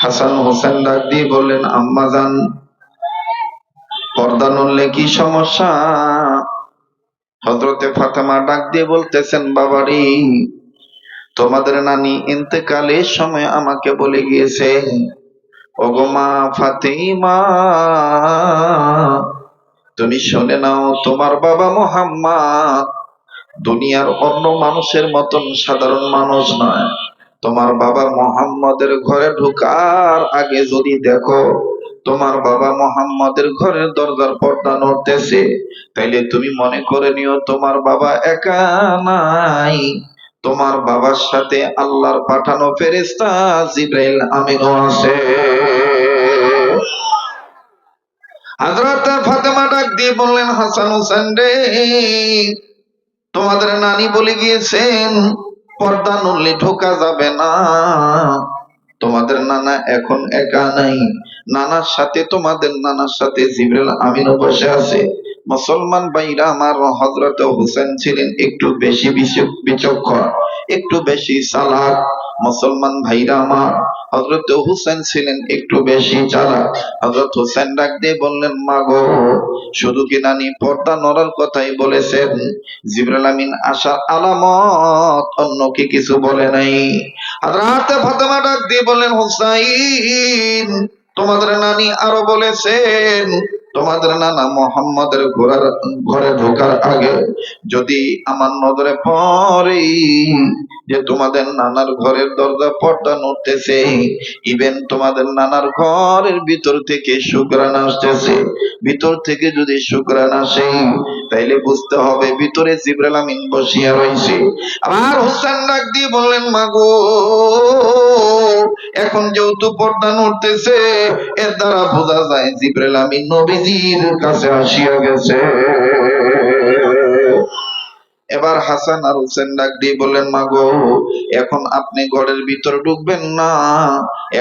হাসান হোসেন ডাক দিয়ে বললেন, আম্মা জান, পর্দা নড়লে কি সমস্যা? হযরতে ফাতেমা ডাক দিয়ে বলতেছেন, বাবারে, তোমাদের নানি ইন্তেকালের সময় আমাকে বলে গিয়েছে, ওগো মা ফাতেমা, তুমি শুনে নাও, তোমার বাবা মুহাম্মদ দুনিয়ার অন্য মানুষের মতন সাধারণ মানুষ নয়। তোমার বাবা মুহাম্মদের ঘরে ঢোকার আগে যদি দেখো তোমার বাবা মুহাম্মদের ঘরের দরজার পর্দা নড়তেছে, তাইলে তুমি মনে করে নিও তোমার বাবা একা নাই, তোমার বাবার সাথে আল্লাহর পাঠানো ফেরেশতা জিবরাইল আমিনও আছে। হযরত ফাতেমা ডাক দিয়ে বললেন, হাসান হোসেন রে, তোমাদের নানি বলে গিয়েছেন পর্দা নড়লে ঢোকা যাবে না। তোমাদের নানা এখন একা নাই, তোমাদের নানার সাথে জিবরাইল আমিনও বসে আছে। মুসলমান ভাইরা আমার, হযরত হোসেন ছিলেন একটু বেশি বিচক্ষণ, একটু বেশি চালাক। মুসলমান ভাইরা আমার, হযরত হোসেন ছিলেন একটু বেশি চালাক। হযরত হোসেন ডাক দিয়ে বললেন, মা গো, শুধু কি নানি পর্দা নড়ার কথাই বলেছেন? জিবরাইল আমিন আসার আলামত অন্য কি কিছু বলে নাই? হযরত ফাতেমা ডাক দিয়ে বললেন, হুসাইন, তোমাদের নানি আরো বলেছেন তোমাদের নানা মুহাম্মদের ঘরে ঢোকার আগে যদি আমার নজরে পড়ে যে তোমাদের নানার ঘরের দরজা পর্দা নড়তেছে, ইভেন তোমাদের নানার ঘরের ভিতর থেকে সুঘ্রাণ আসতেছে, ভিতর থেকে যদি সুঘ্রাণ আসে তাইলে বুঝতে হবে ভিতরে জিবরাইল আমিন বসিয়া রয়েছে। আবার হোসেন ডাক দিয়ে বললেন, মাগো, এখন যেহেতু পর্দা নড়তেছে, এর দ্বারা বোঝা যায় জিবরাইল আমিন নবীজির কাছে আসিয়া গেছে। এবার হাসান আর হোসেন ডাক দিয়ে বললেন, মাগো, এখন আপনি ঘরের ভিতর ঢুকবেন না,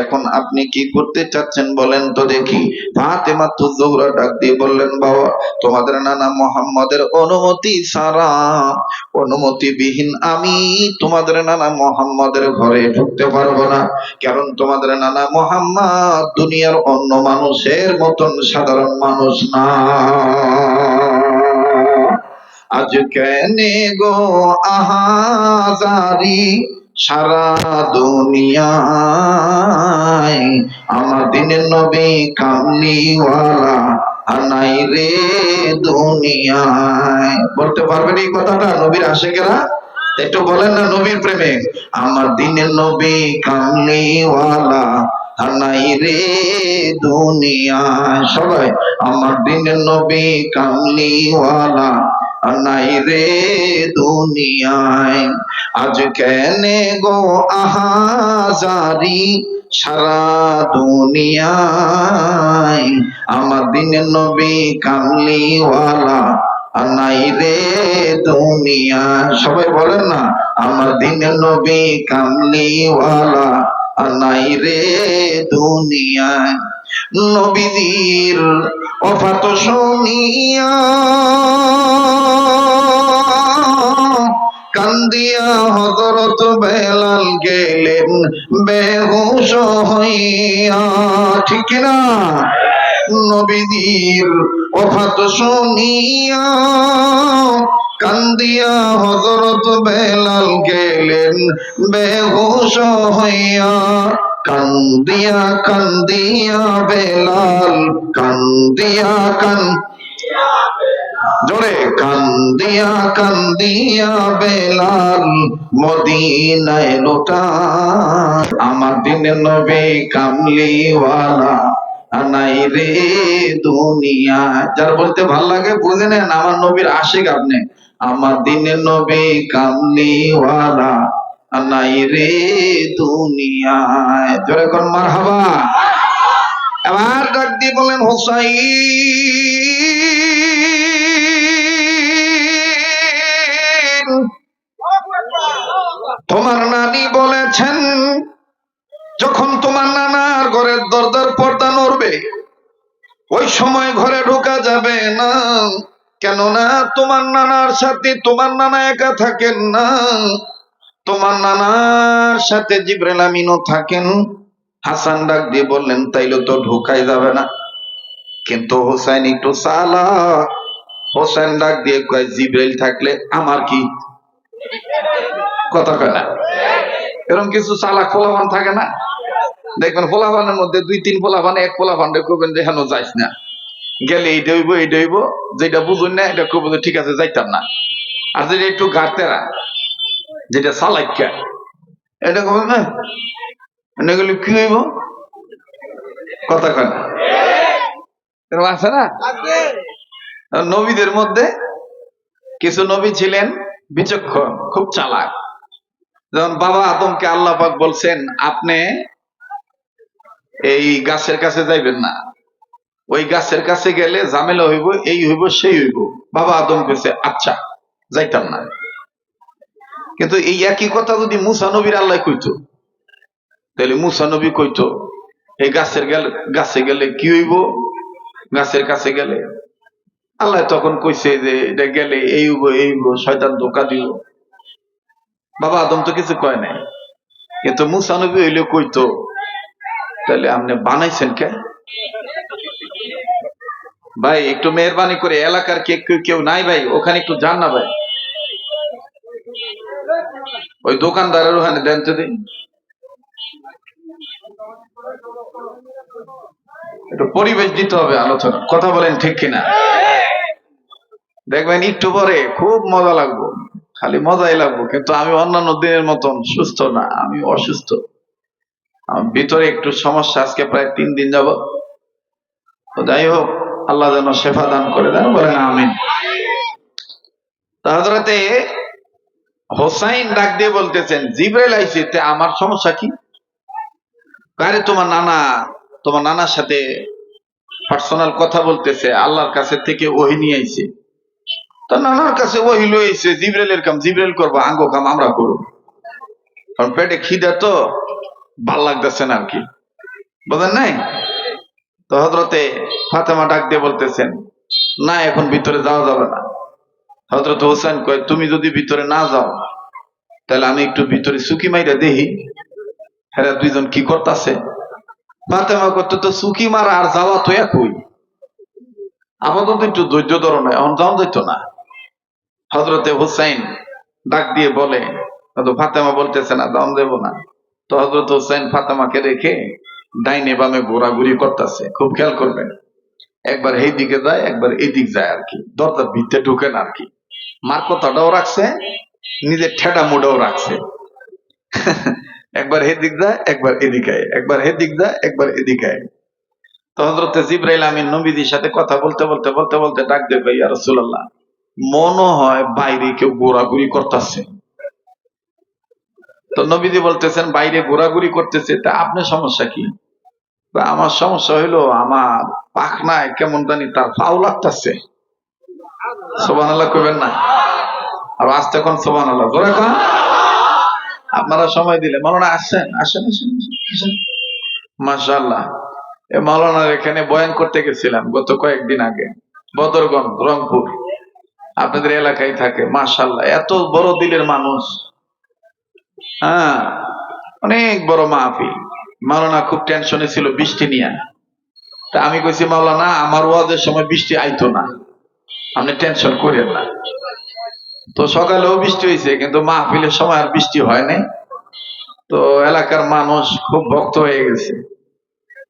এখন আপনি কি করতে চাচ্ছেন বলেন তো দেখি। ফাতেমা জোহরা ডাক দিয়ে বললেন, বাবা, তোমাদের নানা মুহাম্মদের অনুমতি ছাড়া, অনুমতি বিহীন আমি তোমাদের নানা মুহাম্মদের ঘরে ঢুকতে পারবো না, কারণ তোমাদের নানা মুহাম্মদ দুনিয়ার অন্য মানুষের মতন সাধারণ মানুষ না। আজ কেনে গো আহাজারি সারা দুনিয়ায়, আমার দিনের নবী কামলিওয়ালা আনাই রে দুনিয়ায়। বলতে পারবেন এই কথাটা নবীর আশিকেরা? একটু বলেন না, নবীর প্রেমে, আমার দিনের নবী কামলিওয়ালা আনাই রে দুনিয়ায়। সবাই, আমার দিনের নবী কামলিওয়ালা নাই রে দুনিয়ায়, আজ কেনে গো আহাজারি সারা দুনিয়ায়, আমার দিনের নবী কামলিওয়ালা নাই রে দুনিয়া। সবাই বলেন না, আমার দিনের নবী কামলিওয়ালা নাই রে দুনিয়ায়। নবীজির ওফাত শুনিয়া কান্দিয়া হযরত বেলাল গেলেন বেহুশ হইয়া, ঠিক না? নবীজির ওফাত শুনিয়া কান্দিয়া হযরত বেলাল গেলেন বেহুশ হইয়া, কান্দিয়া কান্দিয়া বেলাল কান্দিয়া জোরে কান্দিয়া কান্দিয়া বেলাল মদিনায় লুটান, আমার দিনের নবী কামলিওয়ালা নাই রে দুনিয়া। যার বলতে ভাল লাগে বুঝে নেন, আমার নবীর আশিক আপনি। আমার দিনের নবী কামলিওয়ালা নাই রে দুনিয়ায়। জোরে কোন মারহাবা। এবার ডাক দিয়ে বলেন, হুসাইন, তোমার নানি বলেছেন যখন তোমার নানার ঘরের দরজার পর্দা নড়বে ওই সময় ঘরে ঢোকা যাবে না, কেননা তোমার নানার সাথে তোমার নানা একা থাকেন না, তোমার নানার সাথে জিবরাইল আমিনও থাকেন, হাসান ডাক দিয়ে বললেন তাইলে তো ঢোকাই যাবে না, কিন্তু হোসেন একটু চালাক। হোসেন ডাক দিয়ে কয় জিব্রাইল থাকলে আমার কি, কথা কয় না? এরকম কিছু চালাক পোলাপান থাকে না, দেখবেন পোলাপানের মধ্যে দুই তিন পোলাপান, এক পোলাপান করবেন যে হেন যাইস না, গেলে এইটা হইব এইটা হইব, যেটা বুঝুন না এটা করবো ঠিক আছে যাইতাম না। আর যেটা একটু গাড়তেরা, যেটা চালাইকা, এটা করবেন না, এটা গেলে কি হইব, কথা কয় না? এরকম আছে না? নবীদের মধ্যে কিছু নবী ছিলেন বিচক্ষণ, খুব চালাক। যেমন বাবা আদমকে আল্লাহ পাক বলছেন আপনি এই গাছের কাছে যাইবেন না, ওই গাছের কাছে গেলে ঝামেলা হইব, এই হইব সেই হইব। বাবা আদম কইছে আচ্ছা যাইতাম না। কিন্তু এই একই কথা যদি মুসা নবীর আল্লাহ কইতো, তাহলে মুসা নবী কইতো এই গাছে গেলে কি হইব, গাছের কাছে গেলে আল্লাহ তখন কইছে যে এটা গেলে এই হইব এই হইব, শয়তান ধোকা দিব। বাবা আদম তো কিছু কয় নাই, কিন্তু মুসা নবী হইলে কইতো তাহলে আপনি বানাইছেন কে? ভাই একটু মেহরবানি করে এলাকার কেউ নাই ভাই, ওখানে একটু যান না ভাই, ওই দোকানদারের ওখানে দেন তো দিন, একটু পরিবেশ দিতে হবে আলোচনা, কথা বলেন ঠিক কিনা? দেখবেন একটু পরে খুব মজা লাগবো, খালি মজাই লাগবো, কিন্তু আমি অন্যান্য দিনের মতন সুস্থ না, আমি অসুস্থ, আমার ভিতরে একটু সমস্যা, আজকে প্রায় 3 দিন যাব। তো যাই হোক, আল্লাহ যেন শেফা দান করে দেন, বলেন আমিন। হযরতে হোসাইন ডাক দিয়ে বলতেছেন জিবরাইল আইছে, আমার সমস্যা কি? আরে তোমার নানার সাথে পার্সোনাল কথা বলতেছে, আল্লাহর কাছে থেকে ওহী নিয়ে আইছে। তো নানার কাছে ওহী লই আইছে, জিবরাইলের কাম জিবরাইল করবো, আঙ্গো কাম আমরা করব, কারণ পেটে খিদা তো ভাল লাগতেছে না আর কি, বুঝেন নাই? তো হযরতে ফাতেমা ডাক দিয়ে বলতেছেন না এখন ভিতরে যাওয়া যাবে না। হযরত হোসেন কয় তুমি যদি ভিতরে না যাও তাহলে আমি একটু ভিতরে সুকি মাইরা দেখি হেরা দুইজন কি করতেছে। ফাতেমা করতে তো সুকি মারা আর যাওয়া তো একই, আপাতত একটু ধৈর্য ধরো না, এখন যাওয়া যেত না। হযরতে হোসেন ডাক দিয়ে বলে, ফাতেমা বলতেছে না যাওয়া দেব না। তো হযরত হোসেন ফাতেমাকে রেখে ডাইনে বামে ঘোরাঘুরি করতেছে, খুব খেয়াল করবেন, একবার এই দিকে যায় একবার এই দিক যায় আর কি, দরজার ভিতরে ঢুকেন আর কি, মার কথাটাও রাখছে, নিজের ঠেটা মুডাও রাখছে। একবার এদিক যায় একবার এদিকে, একবার এদিক যায় একবার এদিকে। তো হযরতে জিবরাইল আমিন নবীজির সাথে কথা বলতে বলতে বলতে বলতে ডাক দেবে ইয়া রাসূলুল্লাহ, মনে হয় বাইরে কেউ ঘোরাঘুরি করতেছে। তো নবীজি বলতেছেন বাইরে ঘোরাঘুরি করতেছে, তা আপনার সমস্যা কি? আমার সমস্যা হইলো আমার পাখনায় কেমন জানি তার ফাউ লাগতেছে। সুবহানাল্লাহ কইবেন না? আর আস্তে কোন সুবহানাল্লাহ, জোরে কোন। আপনারা সময় দিলে মাওলানা আসেন আসেন আসেন। মাশাআল্লাহ, এ মাওলানার এখানে বয়ান করতে গেছিলাম গত কয়েকদিন আগে, বদরগঞ্জ রংপুর, আপনাদের এলাকায় থাকে। মাশাআল্লাহ, এত বড় দিলের মানুষ, হ্যাঁ অনেক বড় মাহফিল। মাওলানা খুব টেনশনে ছিল বৃষ্টি নিয়ে। তা আমি কইছি মাওলানা আমার ওয়াজের সময় বৃষ্টি আইতো না, আপনি টেনশন করেন না। তো সকালেও বৃষ্টি হয়েছে, কিন্তু মাহফিলের সময় আর বৃষ্টি হয় নাই। তো এলাকার মানুষ খুব ভক্ত হয়ে গেছে।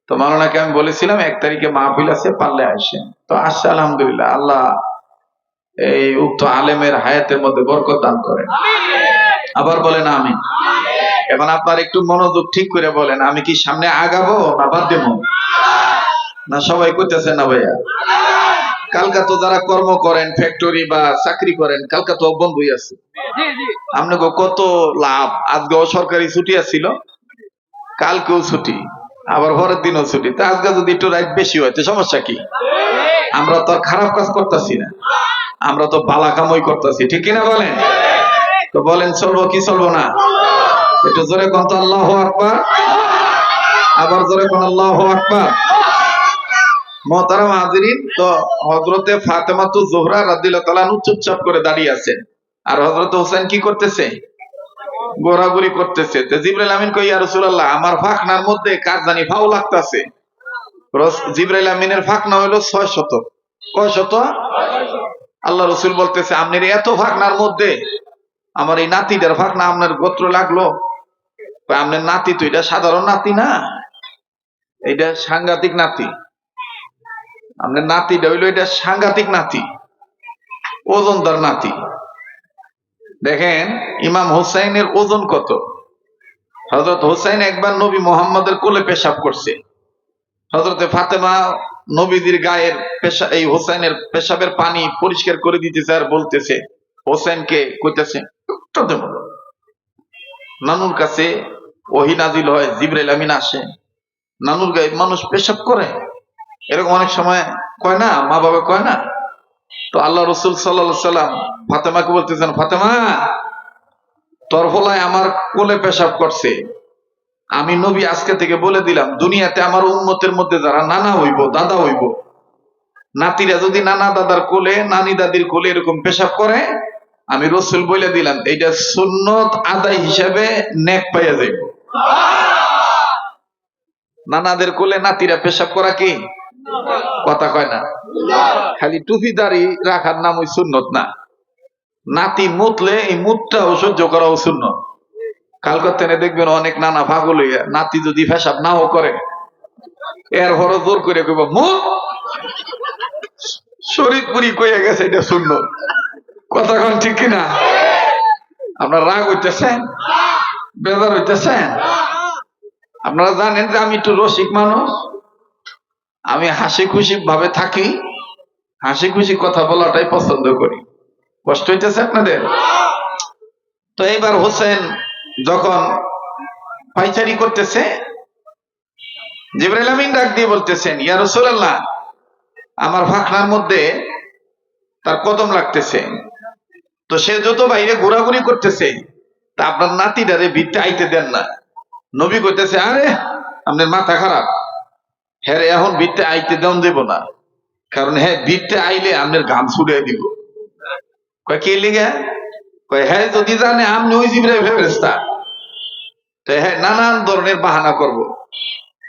তো মাওলানাকে আমি বলেছিলাম 1 তারিখে মাহফিল আছে, পারলে আসেন। তো আসছে আলহামদুলিল্লাহ, আল্লাহ এই উক্ত আলেমের হায়াতের মধ্যে বরকত দান করেন, আবার বলেন আমিন। এখন আপনার একটু মনোযোগ ঠিক করে বলেন, আমি কি সামনে আগাবো না বাদ দেবো? না সবাই কইতেছে না ভাইয়া? কালকা তো যারা কর্ম করেন ফ্যাক্টরি বা চাকরি করেন, কালকা তো বন্ধই আছে, আপনাকে কত লাভ। আজকেও সরকারি ছুটি আছিল, কালকেও ছুটি, আবার পরের দিনও ছুটি। তা আজকে যদি একটু রাইট বেশি হয় তো সমস্যা কি? আমরা তো আর খারাপ কাজ করতেছি না, আমরা তো ভালা কামই করতেছি, ঠিক কিনা বলেন? তো বলেন চলবো কি চলবো না? একটু জোরে কোন তো আল্লাহু আকবার, আবার জোরে কোন আল্লাহু আকবার। মুহতারাম হাজিরিন, তো হযরতে ফাতেমাতুজ জোহরা রাদিয়াল্লাহু তাআলা চুপচাপ করে দাঁড়িয়ে আছেন, আর হযরত হোসেন কি করতেছে? ঘোরাঘুরি করতেছে। তো জিবরাইল আমিন কই, ইয়া রাসূলুল্লাহ, আমার ফাখনার মধ্যে কার জানি ফাও লাগতাছে। জিবরাইল আমিনের ফাখনা হইলো 600। কয় শত? আল্লাহ রসুল বলতেছে, আপনার এত ফাখনার মধ্যে আমার এই নাতিটার ফাখনা আপনার গোত্র লাগলো? আপনার নাতি তো এটা সাধারণ নাতি না, এটা সাংঘাতিক নাতি। আপনার নাতিটা হইলো এটা সাংঘাতিক নাতি, ওজনদার নাতি। দেখেন ইমাম হোসাইনের ওজন কত। হযরত হোসাইন একবার নবী মোহাম্মদের কোলে পেশাব করছে। হযরতে ফাতেমা নবীজির গায়ের এই হোসাইনের পেশাবের পানি পরিষ্কার করে দিতেছে আর বলতেছে, হোসেনকে কইতেছে, নানুর কাছে ওহী নাজিল হয়, জিবরাইল আমিন আসে, নানুর গায়ে মানুষ পেশাব করে, এরকম অনেক সময় কয় না, মা বাবা কয় না। তো আল্লাহ রসুল সাল্লাল্লাহু আলাইহি সাল্লাম ফাতেমাকে বলতেছেন, ফাতেমা, তোর ফলায় আমার কোলে পেশাব করছে, আমি নবী আজকে থেকে বলে দিলাম, দুনিয়াতে আমার উম্মতের মধ্যে যারা নানা হইব, দাদা হইব, নাতিরা যদি নানা দাদার কোলে, নানি দাদির কোলে এরকম পেশাব করে, আমি রসুল বলে দিলাম, এইটা সুন্নত আদায় হিসাবে নেক পাইয়া যাইব। নানাদের কোলে নাতিরা পেশাব করা কি কথা কয় না? খালি টুপি দাড়ি রাখার নাম ওই সুন্নত না। নাতি মুতলে এই মুতটাও সহ্য করাও সুন্নত। কালকাতা দেখবেন অনেক নানা পাগল হইয়া নাতি যদি পেশাব নাও করে, এর হর জোর করে কইব মুত, শরীরপুরি কইয়া গেছে, এটা সুন্নত। কথা কন ঠিক কিনা? আপনারা রাগ হইতেছেন, বেজার হইতেছেন? আপনারা জানেন যে আমি একটু রসিক মানুষ, আমি হাসি খুশি ভাবে থাকি, হাসি খুশি কথা বলাটাই পছন্দ করি। কষ্ট হইতেছে আপনাদের? তো এইবার হোসেন যখন পাইচারি করতেছে, জিবরাইল আমিন ডাক দিয়ে বলতেছেন, ইয়া রাসূলুল্লাহ, আমার ফাখনার মধ্যে তার কদম লাগতেছে। তো সে যত বাইরে ঘোরাঘুরি করতেছে, তা আপনার নাতিটারে ভিতরে আইতে দেন না। নবী কইতেছে, আরে আপনার মাথা খারাপ, হ্যাঁ এখন ভিতরে আইতে দেন দেব না, কারণ হ্যাঁ ভিতরে আইলে আপনার গাম ছুড়ে দিব। কয় কে লিগে? কয় হ্যাঁ যদি জানে আপনি ওই জিবরাইল ফেরেশতা, তো হ্যাঁ নানান ধরনের বাহানা করব।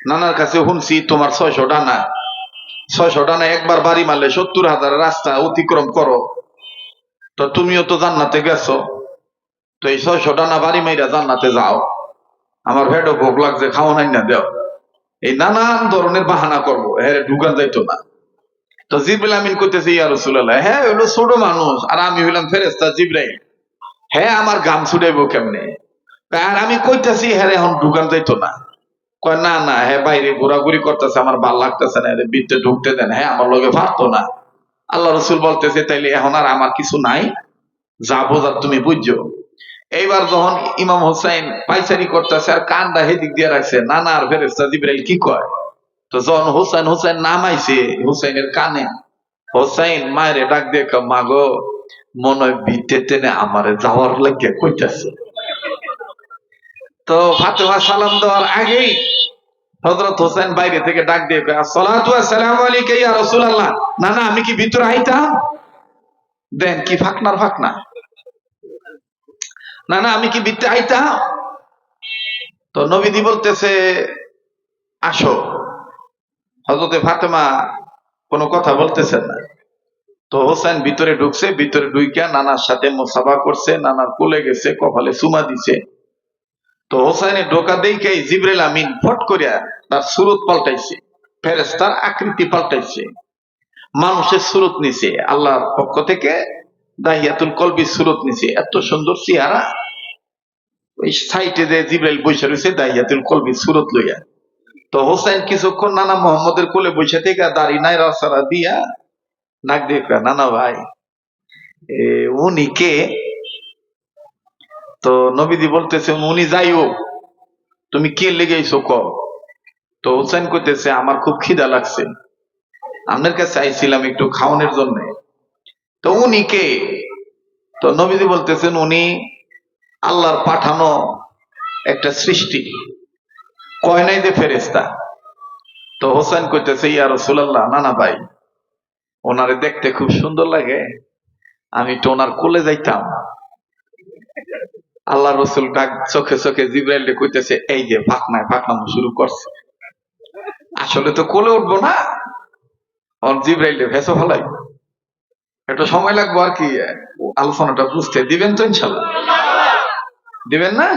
নানার কাছে শুনছি তোমার 600 ডানা, 600 ডানা একবার বাড়ি মারলে 70,000 রাস্তা অতিক্রম করো, তো তুমিও তো জান্নাতে গেছো, তো এই 600 ডানা বাড়ি মাইরা জান্নাতে যাও, আমার পেটও ভোগ লাগছে, খাওয়া নাই না দেও। এই নানান ধরনের বাহানা করবো, হ্যাঁ ঢুকান যাইতো না। তো জিবরাইল আমিন কইতেছে, ইয়া রাসূলুল্লাহ, হ্যাঁ হইলো ছোট মানুষ আর আমি হইলাম ফেরেশতা জিবরাইল, হ্যাঁ আমার গাম ছুটাইবো কেমনে? আর আমি কইতাছি হ্যাঁ এখন ঢুকান যাইতো না। কয় না না, হ্যাঁ বাইরে ঘোরাঘুরি করতেছে, আমার ভাল লাগতেছে না, ভিতরে ঢুকতে দেন, হ্যাঁ আমার লগে পারতো না। আল্লাহ রসুল বলতেছে, তাইলে এখন আর আমার কিছু নাই, যা বোঝার তুমি বুঝছো। এইবার যখন ইমাম হোসাইন পাইচারি করতেছে আর কানটা হেদিক দিয়ে রাখছে, নানা আর ফেরেশতা জিবরাইল কি কয়, তো যখন হোসাইন নামাইছে হোসাইনের কানে, হোসাইন মায়ের ডাক দিয়ে মা গো, মনে হয় ভিতরে টেনে আমারে যাওয়ার লাগে কইতাছে। তো ফাতেমা সালাম দেওয়ার আগেই হযরত হোসেন বাইরে থেকে ডাক দিয়ে কয়, আসসালাতু ওয়াসসালামু আলাইকা ইয়া রাসূলুল্লাহ, না না আমি কি ভিতরে আইতাম? দেন কি ফাকনার ফাকনা, না না আমি কি ভিতরে আইতাম? তো নবীজি বলতেছে, আসো। হযরতে ফাতেমা কোনো কথা বলতেছেন না। তো হোসেন ভিতরে ঢুকছে, ভিতরে ঢুইকা নানার সাথে মুসাফা করছে, নানার কোলে গেছে, কপালে চুমা দিছে। তো হোসেনের ঢোকা দেখেই জিবরাইল আমিন ফট করিয়া তার সুরত পাল্টাইছে, ফেরেশতার আকৃতি পাল্টাইছে, মানুষের সুরত নিছে, আল্লাহর পক্ষ থেকে দাহিয়াতুল কলবির সুরত নিছে। এত সুন্দর চেহারা, ওই সাইটে যে জিবরাইল বসে রয়েছে দাহিয়াতুল কলবির সুরত লইয়া। তো হোসেন কিছুক্ষণ নানা মোহাম্মদের কোলে বসে থেকে দাড়ি নাই রাসারা দিয়া নাক দিয়ে নানা ভাই উনি কে? তো নবীজি বলতেছে, উনি যাই হোক, তুমি কে লেগেছো ক? তো হোসেন কইতেছে, আমার খুব খিদা লাগছে, আপনার কাছে আইছিলাম একটু খাওয়ানোর জন্য। তো উনি কে? তো নবীজি বলতেছেন, উনি আল্লাহর পাঠানো একটা সৃষ্টি, কয় নাই যে ফেরেশতা। তো হোসেন কইতেছে, ইয়া রাসূলুল্লাহ, নানা ভাই ওনারে দেখতে খুব সুন্দর লাগে, আমি তো ওনার কোলে যাইতাম। আল্লাহ রসুল ডাক চোখে চোখে জিব্রাইল কইতেছে, এই যে ফাঁকনায় ফাঁকনামো শুরু করছে, আসলে তো কোলে উঠবো না, জিব্রাইল ভেসো ফেলাই, একটু সময় লাগবো আর কি আলোচনাটা বুঝতে। দিবেন তো ইনশাল্লাহ? দিবেন না?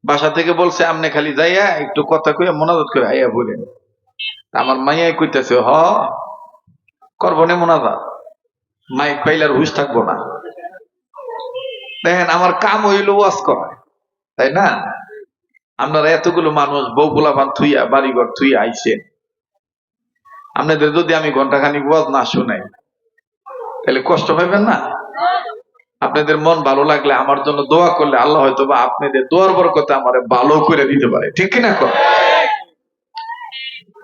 বাসা থেকে বলছে আমনে খালি যাইয়া একটু কথা কইয়া মোনাজাত করে আইয়া বলেন। আমার মাইয়াই কইতেছে, হ করবো না মোনাজাত, মাইক পাইলার হুশ থাকবো না। দেখেন আমার কাম হইল ওয়াজ করা, তাই না? আপনারা এতগুলো মানুষ বউ পোলাপান থুইয়া বাড়িঘর থুইয়া আইছেন, আপনাদের যদি আমি ঘন্টাখানিক ওয়াজ না শুনাই তাহলে কষ্ট পাইবেন না? আপনাদের মন ভালো লাগলে আমার জন্য দোয়া করলে আল্লাহ হয়তো বা আপনাদের দোয়ার বরকতে আমার ভালো করে দিতে পারে, ঠিক কিনা কর?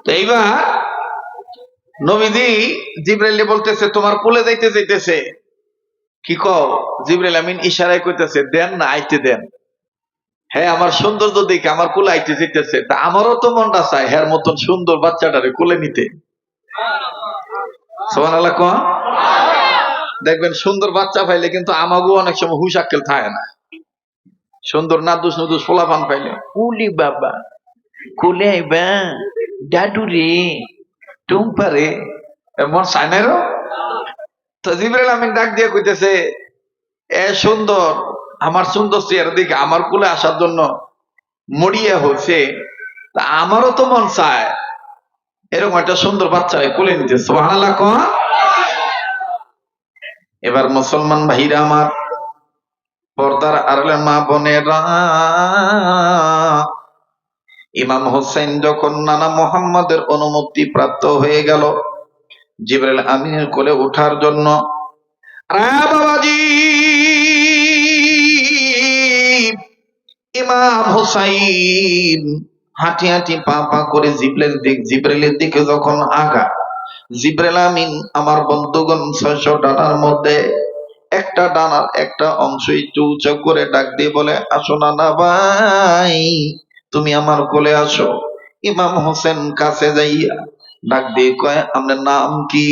তো এইবার নবীজি জিব্রাইল বলতেছে তোমার কোলে যাইতে যাইতেছে, কি কও? জিব্রাইল আমিন ইশারায় কইতেছে দেন না, আইতে দেন। হ্যাঁ আমার সৌন্দর্য দেখে আমার কোলে আইতে যেতেছে, তা আমারও তো মনটা চায় হ্যার মতন সুন্দর বাচ্চাটারে কোলে নিতে। সুবহানাল্লাহ কোন? দেখবেন সুন্দর বাচ্চা পাইলে কিন্তু আমাগো অনেক সময় হুশ আক্কেল থাকে না। সুন্দর নাদুস নুদুস ফোলাপান পাইলে উলি বাবা কোলে আইবা দাদু রে টুম্পা রে, এমন চায় না রো। তো জিবরাইল আমিন ডাক দিয়ে কইতেছে, এ সুন্দর, আমার সুন্দর চেহারা দিকে আমার কোলে আসার জন্য মরিয়া হচ্ছে, তা আমারও তো মন চায় এরকম একটা সুন্দর বাচ্চারে কোলে নিতে। সুবহানাল্লাহ কোন? এবার মুসলমান ভাইরা আমার, পর্দার আড়ালের মা বোনেরা, ইমাম হোসেন যখন নানা মোহাম্মদের অনুমতি প্রাপ্ত হয়ে গেল জিবরাইল আমিনের কোলে ওঠার জন্য, বাবাজি ইমাম হোসাইন হাঁটি হাঁটি পা পা করে জিবরাইলের দিকে যখন আগা, জিবরাইল আমিন আমার বন্ধুগণ ৬০০ ডানার মধ্যে একটা ডানার একটা অংশ একটু উঁচু করে ডাক দিয়ে বলে, আসো নানা ভাই তুমি আমার কোলে আসো। ইমাম হোসেন কাছে যাইয়া ডাক দিয়ে কয়, আপনার নাম কি?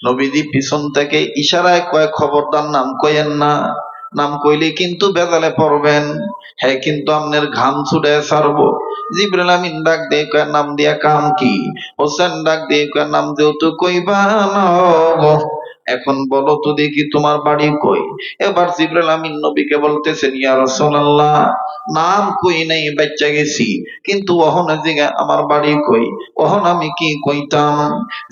নবীজি পিছন থেকে ইশারায় কয়, খবরদার নাম কইেন না, নাম কইলে কিন্তু বেজালে পড়বেন, হ্যাঁ কিন্তু আপনার ঘাম ছুটে ছাড়বো। জিবরাইল আমিন ডাক দিয়ে কয়, নাম দিয়া কাম কি? হোসেন ডাক দিয়ে কয়, নাম যেহেতু কইবা না, এখন বলো তো দেখি তোমার বাড়ি কই? এবার জিবরাইল আমিন নবীকে বলতেছেন, ইয়া রাসূলুল্লাহ নাম কই নাই বাচ্চা গেছি, কিন্তু ওহনে জিগা আমার বাড়ি কই, ওহন আমি কি কইতাম?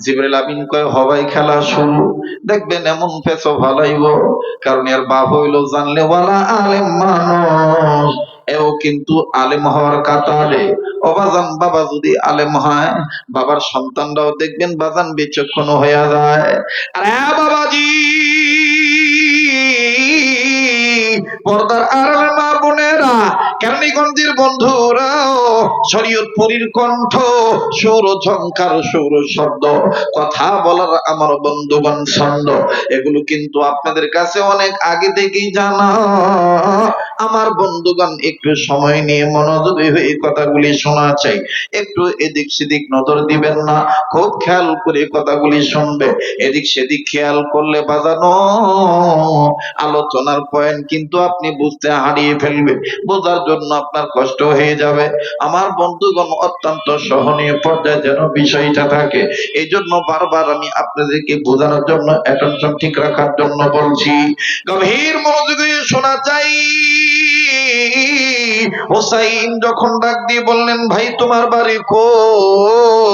জিবরাইল আমিন কয়, হবাই খেলা শুরু, দেখবেন এমন পেছো ভালাইব, কারণ এর বাপ হইলো জানলে ওয়ালা আলেম মানুষ, এও কিন্তু আলেম হওয়ার কাতারে। অবাজান বাবা যদি আলেম হয়, বাবার সন্তানরাও দেখবেন বাজান বিচক্ষণ হইয়া যায়। আরে বাবাজি পর্দার আড়ালের মা বোনেরা, কেরানীগঞ্জের বন্ধুরাও, শরীয়তপুরীর কণ্ঠ, সৌর ঝংকার, সৌর শব্দ, কথা বলার আমার বন্ধুগণ ছন্দ, এগুলো কিন্তু আপনাদের কাছে অনেক আগে থেকেই জানা। আমার বন্ধুগণ একটু সময় নিয়ে মনোযোগী হয়ে কথাগুলি শোনা চাই, একটু এদিক সেদিক নজর দিবেন না, খুব খেয়াল করে কথাগুলি শুনবে। এদিক সেদিক খেয়াল করলে বাজানো আলোচনার পয়েন্ট কিন্তু আপনি বুঝতে হারিয়ে ফেলবে, বোঝার জন্য আপনার কষ্ট হয়ে যাবে। আমার বন্ধুগণ অত্যন্ত সহনীয় পর্যায়ে যেন বিষয়টা থাকে, এই জন্য বারবার আমি আপনাদেরকে বোঝানোর জন্য অ্যাটেনশন ঠিক রাখার জন্য বলছি। গভীর মনোযোগে শোনা চাই। হোসাইন যখন ডাক দিয়ে বললেন, ভাই তোমার বাড়ি কই?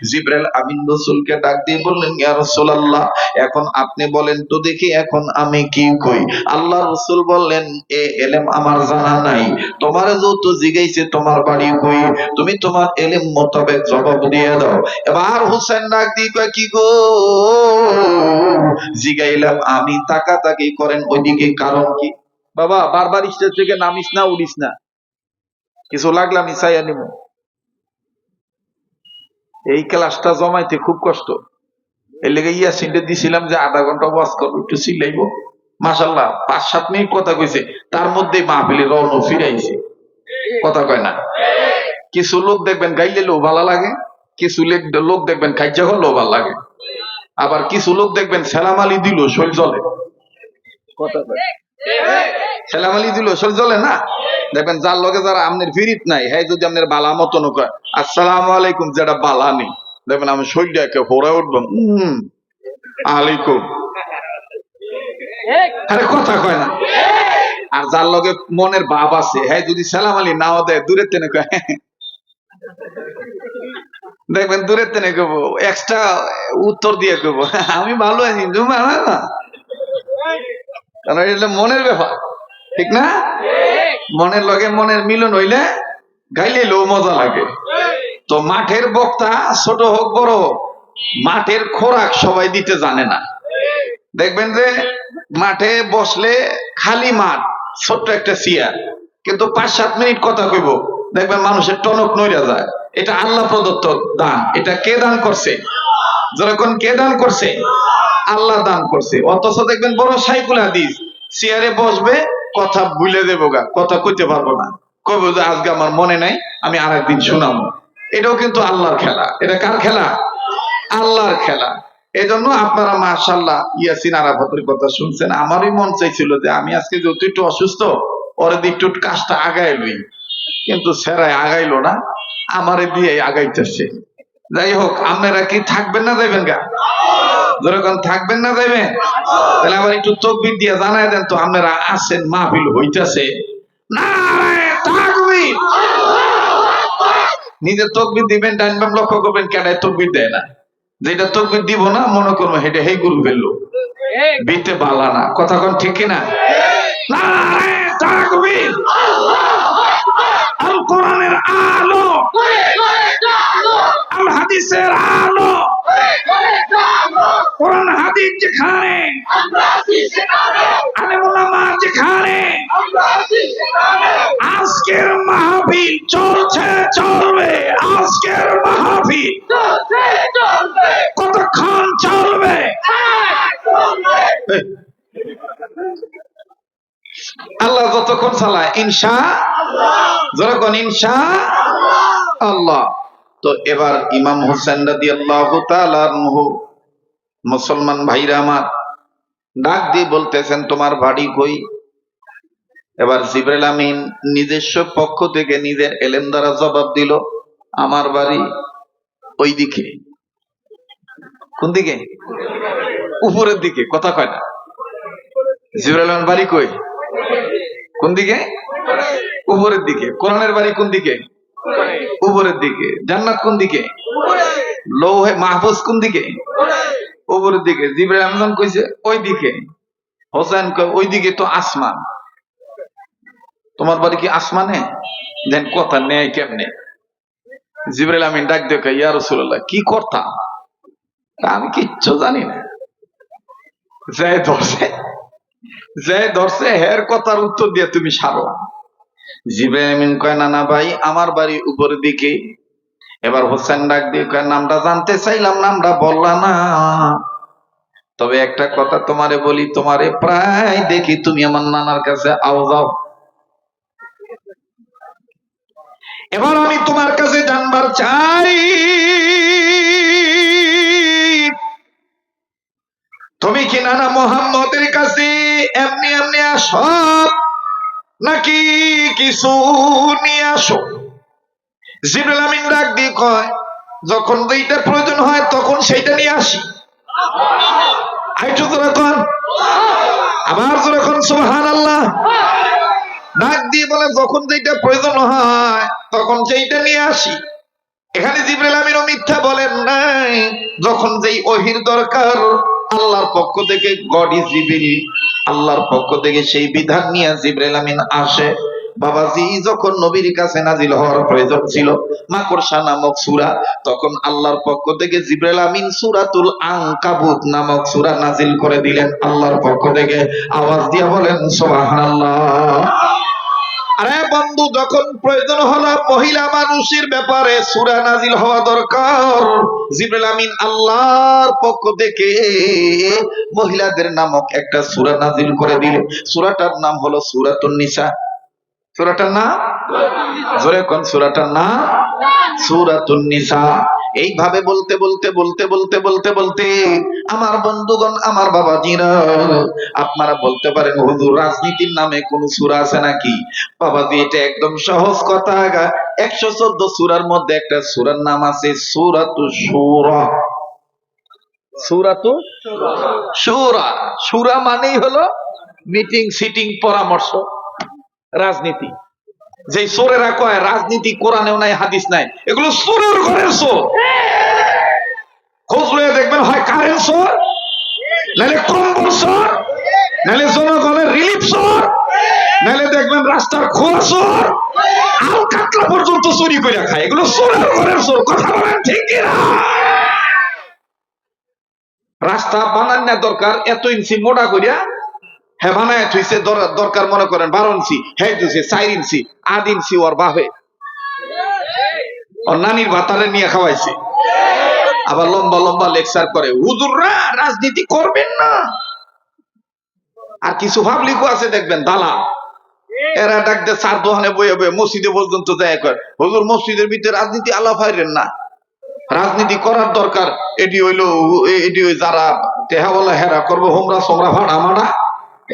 জিবরাইল আমিন রাসূলকে ডাক দিয়ে বললেন, ইয়া রাসূলুল্লাহ এখন আপনি বলেন তো দেখি এখন আমি কি কই? আল্লাহ রাসূল বললেন, এ ইলম আমার জানা নাই, তোমারে যত জিগাইছে তোমার বাড়ি কই, তুমি তোমার ইলম মোতাবেক জবাব দিয়ে দাও। এবার হোসেন ডাক দিয়ে কয়, কি গো জিগাইলাম আমি, তাকাতাকি করেন ওইদিকে, কারণ কি? বাবা বারবার স্টেজ থেকে নামিস না, উড়িস না, কিছু লাগলে আমি চাইয়া নিব। এই ক্লাসটা জমাইতে খুব কষ্ট, এর লেগে ইয়াসিনটা দিছিলাম যে আধা ঘন্টা ওয়াজ করবো, একটু চিল্লাইবো। মাশাআল্লাহ ৫-৭ মিনিট কথা কইছে, তার মধ্যে মাহফিলে রওনা ফিরাইছে, কথা কয় না। কিছু লোক দেখবেন গাইলে লো ভালো লাগে, কিছু লোক দেখবেন খাইজা হলো ভালো লাগে, আবার কিছু লোক দেখবেন সেলাম আলী দিল শৈল চলে। সালাম আলী দিল সব জ্বলে না। দেখবেন যার লগে যারা আমনের ফিরিত নাই, হ্যাঁ যদি আপনার বালা মতন কয় আসসালামু আলাইকুম, যেটা বালা নেই, দেখবেন আমি শরীরটাকে ভরে উঠবো আলাইকুম, আরে কথা কয় না। আর যার লগে মনের ভাব আছে, হ্যাঁ যদি সালাম আলী নাও দেয়, দূরের তেনে কয় দেখবেন দূরের তেনে কব এক্সট্রা উত্তর দিয়ে কব আমি ভালো আছি, তুমি ভালো না, কারণ এটা মনের ব্যাপার, ঠিক না? মনের লগে মনের মিলন হইলে গাইলে লো মজা লাগে। তো মাঠের বক্তা ছোট হোক বড় হোক, মাঠের খোরাক সবাই দিতে জানে না। দেখবেন যে মাঠে বসলে খালি মাঠ, ছোট্ট একটা চেয়ার, কিন্তু 5-7 মিনিট কথা কইব, দেখবেন মানুষের টনক নইরা যায়। এটা আল্লাহ প্রদত্ত দান। এটা কে দান করছে? যখন কে দান করছে? আল্লাহ দান করছে। অথচ দেখবেন বড় সাইকুল হাদিস চেয়ারে বসবে, কথা ভুলে দেবো গা, কথা কইতে পারবো না, কইব যে আজকে আমার মনে নাই, আমি আরেকদিন শোনাবো। এটাও কিন্তু আল্লাহর খেলা। এটা কার খেলা? আল্লাহর খেলা। এজন্য আপনারা মাশাআল্লাহ ইয়াসিন আরাফাতের কথা শুনছেন। আমারই মন চাইছিল যে আমি আজকে যেহেতু একটু অসুস্থ, ওরে দিয়ে একটু কাজটা আগাই লই, কিন্তু সেরাই আগাইলো না, আমারে দিয়ে আগাইতেছে। যাই হোক, আপনারা কি থাকবেন না যাইবেন গা? যখন থাকবেন না যাইবেন, তাহলে আবার একটু তাকবীর দিয়ে জানায় দেন তো আপনারা আছেন, মাহফিল হইতাছে। নারে তাকবীর! নিজে তাকবীর দিবেন, ডান বাম লক্ষ্য করবেন কেডায় তাকবীর দেয় না। যেটা তাকবীর দিব না মনে করবো হেঁটে হেই গুল ফেললো, বিতে বালা না। কথা কোন ঠিক কিনা? নারে তাকবীর! আল কোরআনের আলো, আল হাদিসের আলো, কোরআন হাদিস যেখানে, আলেম ওলামা যেখানে, আজকের মাহফিল চলছে, চলবে। আজকের মাহফিল কতক্ষণ চলবে? আল্লাহ যতক্ষণ চালায়, যখন ইনশাআল্লাহ। তো এবার ইমাম হোসেন রাদিয়াল্লাহু তাআলা আনহু, মুসলমান ভাইরা আমার, ডাক দিয়ে বলতেছেন তোমার বাড়ি কই? এবার জিবরাইল আমিন নিজস্ব পক্ষ থেকে নিজের এলেম দ্বারা জবাব দিল, আমার বাড়ি ওই দিকে। কোন দিকে? উপরের দিকে। কথা কয় না। জিবরাইল আমিন বাড়ি কই? কোন দিকে? উপরের দিকে। কোরআনের বাড়ি কোন দিকে? উপরের দিকে। জান্নাত কোন দিকে? লৌহে মাহফুজ কোন দিকে? উপরের দিকে। জিবরাইল আমিন কইছে ওই দিকে। হোসেন কয় ওই দিকে তো আসমান। তোমার বাড়ি কি আসমানে? দেন কথা নেই কেমনে? জিবরাইল আমিন ডাক দিয়ে কয় ইয়া রাসূলুল্লাহ কি করতাম? আমি কিচ্ছু জানি না। যে ধরছে হের কথার উত্তর দিয়ে তুমি সারো। জিবরাইল আমিন কয় না না ভাই, আমার বাড়ি উপরের দিকে। এবার হোসেন ডাক দিয়ে কয় নামটা জানতে চাইলাম, নামটা বললা না। তবে একটা কথা তোমারে বলি, তোমারে প্রায় দেখি তুমি আমার নানার কাছে আও যাও। এবার আমি তোমার কাছে জানবার চাই, তুমি কি নানা মুহাম্মদের কাছে এমনি এমনি আসো নাকি কিছু নিয়ে আসো? জিবরাইল আমিন ডাক দিয়ে কয় যখন যেটা প্রয়োজন হয় তখন সেইটা নিয়ে আসি। আইটু তোরা কন, আবার জোরে কোন সুবহানাল্লাহ। ডাক দিয়ে বলে যখন যেটা প্রয়োজন হয় তখন সেইটা নিয়ে আসি। এখানে জিবরাইল আমিনও মিথ্যা বলেন নাই। যখন যেই ওহির দরকার আল্লাহর পক্ষ থেকে, গড ইজ জিবরিল, আল্লাহর পক্ষ থেকে সেই বিধান নিয়ে জিবরাইল আমিন আসে। বাবাজি যখন নবীর কাছে নাজিল হওয়ার প্রয়োজন ছিল মাকড়সা নামক সূরা, তখন আল্লাহর পক্ষ থেকে জিবরাইল আমিন সূরাতুল আনকাবুত নামক সূরা নাজিল করে দিলেন আল্লাহর পক্ষ থেকে। আওয়াজ দিয়ে বলেন সুবহানাল্লাহ। আরে বন্ধু, যখন প্রয়োজন হলো মহিলা মানুষের ব্যাপারে সূরা নাজিল হওয়া দরকার, জিবরাইল আমিন আল্লাহর পক্ষ থেকে মহিলাদের নামক একটা সূরা নাজিল করে দিলেন। সূরাটার নাম হলো সূরাতুন নিসা। সূরাটার নাম জোরে কোন? সূরাটার নাম সূরাতুন নিসা। এইভাবে বলতে বলতে বলতে বলতে বলতে বলতে আমার বন্ধুগণ, আমার বাবাজিরা, আপনারা বলতে পারেন হুজুর রাজনীতির নামে কোন সূরা আছে নাকি? বাবাজি, এটা একদম সহজ কথা। 114 সূরার মধ্যে একটা সূরার নাম আছে সূরাতুশ শূরা। সূরাতুশ শূরা। শূরা মানেই হলো মিটিং, সিটিং, পরামর্শ, রাজনীতি। যে সোরেরা কয় রাজনীতি কোরআনেও নাই, হাদিস নাই, এগুলো সোরের ঘরের সোর। খোঁজ লয়ে দেখবেন, হয় কারেন্ট সোর, নাহলে কম্বল সোর, নাহলে জনগণের রিলিফ সোর, নাহলে দেখবেন রাস্তার খোয়া সোর, আল কাতলা পর্যন্ত চুরি করে খায়। এগুলো সোরের ঘরের সোর। কথা বলেন ঠিক কিনা? রাস্তা বানান না দরকার এত ইঞ্চি মোটা করিয়া, হ্যাঁ বানায় থুইছে, দরকার মনে করেন 12 ইঞ্চি, হ্যাঁ থুইছে 4 ইঞ্চি, 8 ইঞ্চি ওর বাপে ওর নানির ভাতারে নিয়ে খাওয়াইছে। আবার লম্বা লম্বা লেকচার করে, হুজুররা রাজনীতি করবেন না। আর কিছু পাবলিকও আছে দেখবেন দালা, এরা ডাকতে চার দোকানে বয়ে বয়ে মসজিদে পর্যন্ত যায়, হুজুর মসজিদের ভিতরে রাজনীতি আলাপ হাইরেন না, রাজনীতি করার দরকার এটি হইলো, এটি যারা তেহা বলে হেরা করবো, হোমরা সোমরা ভাড়া মারা,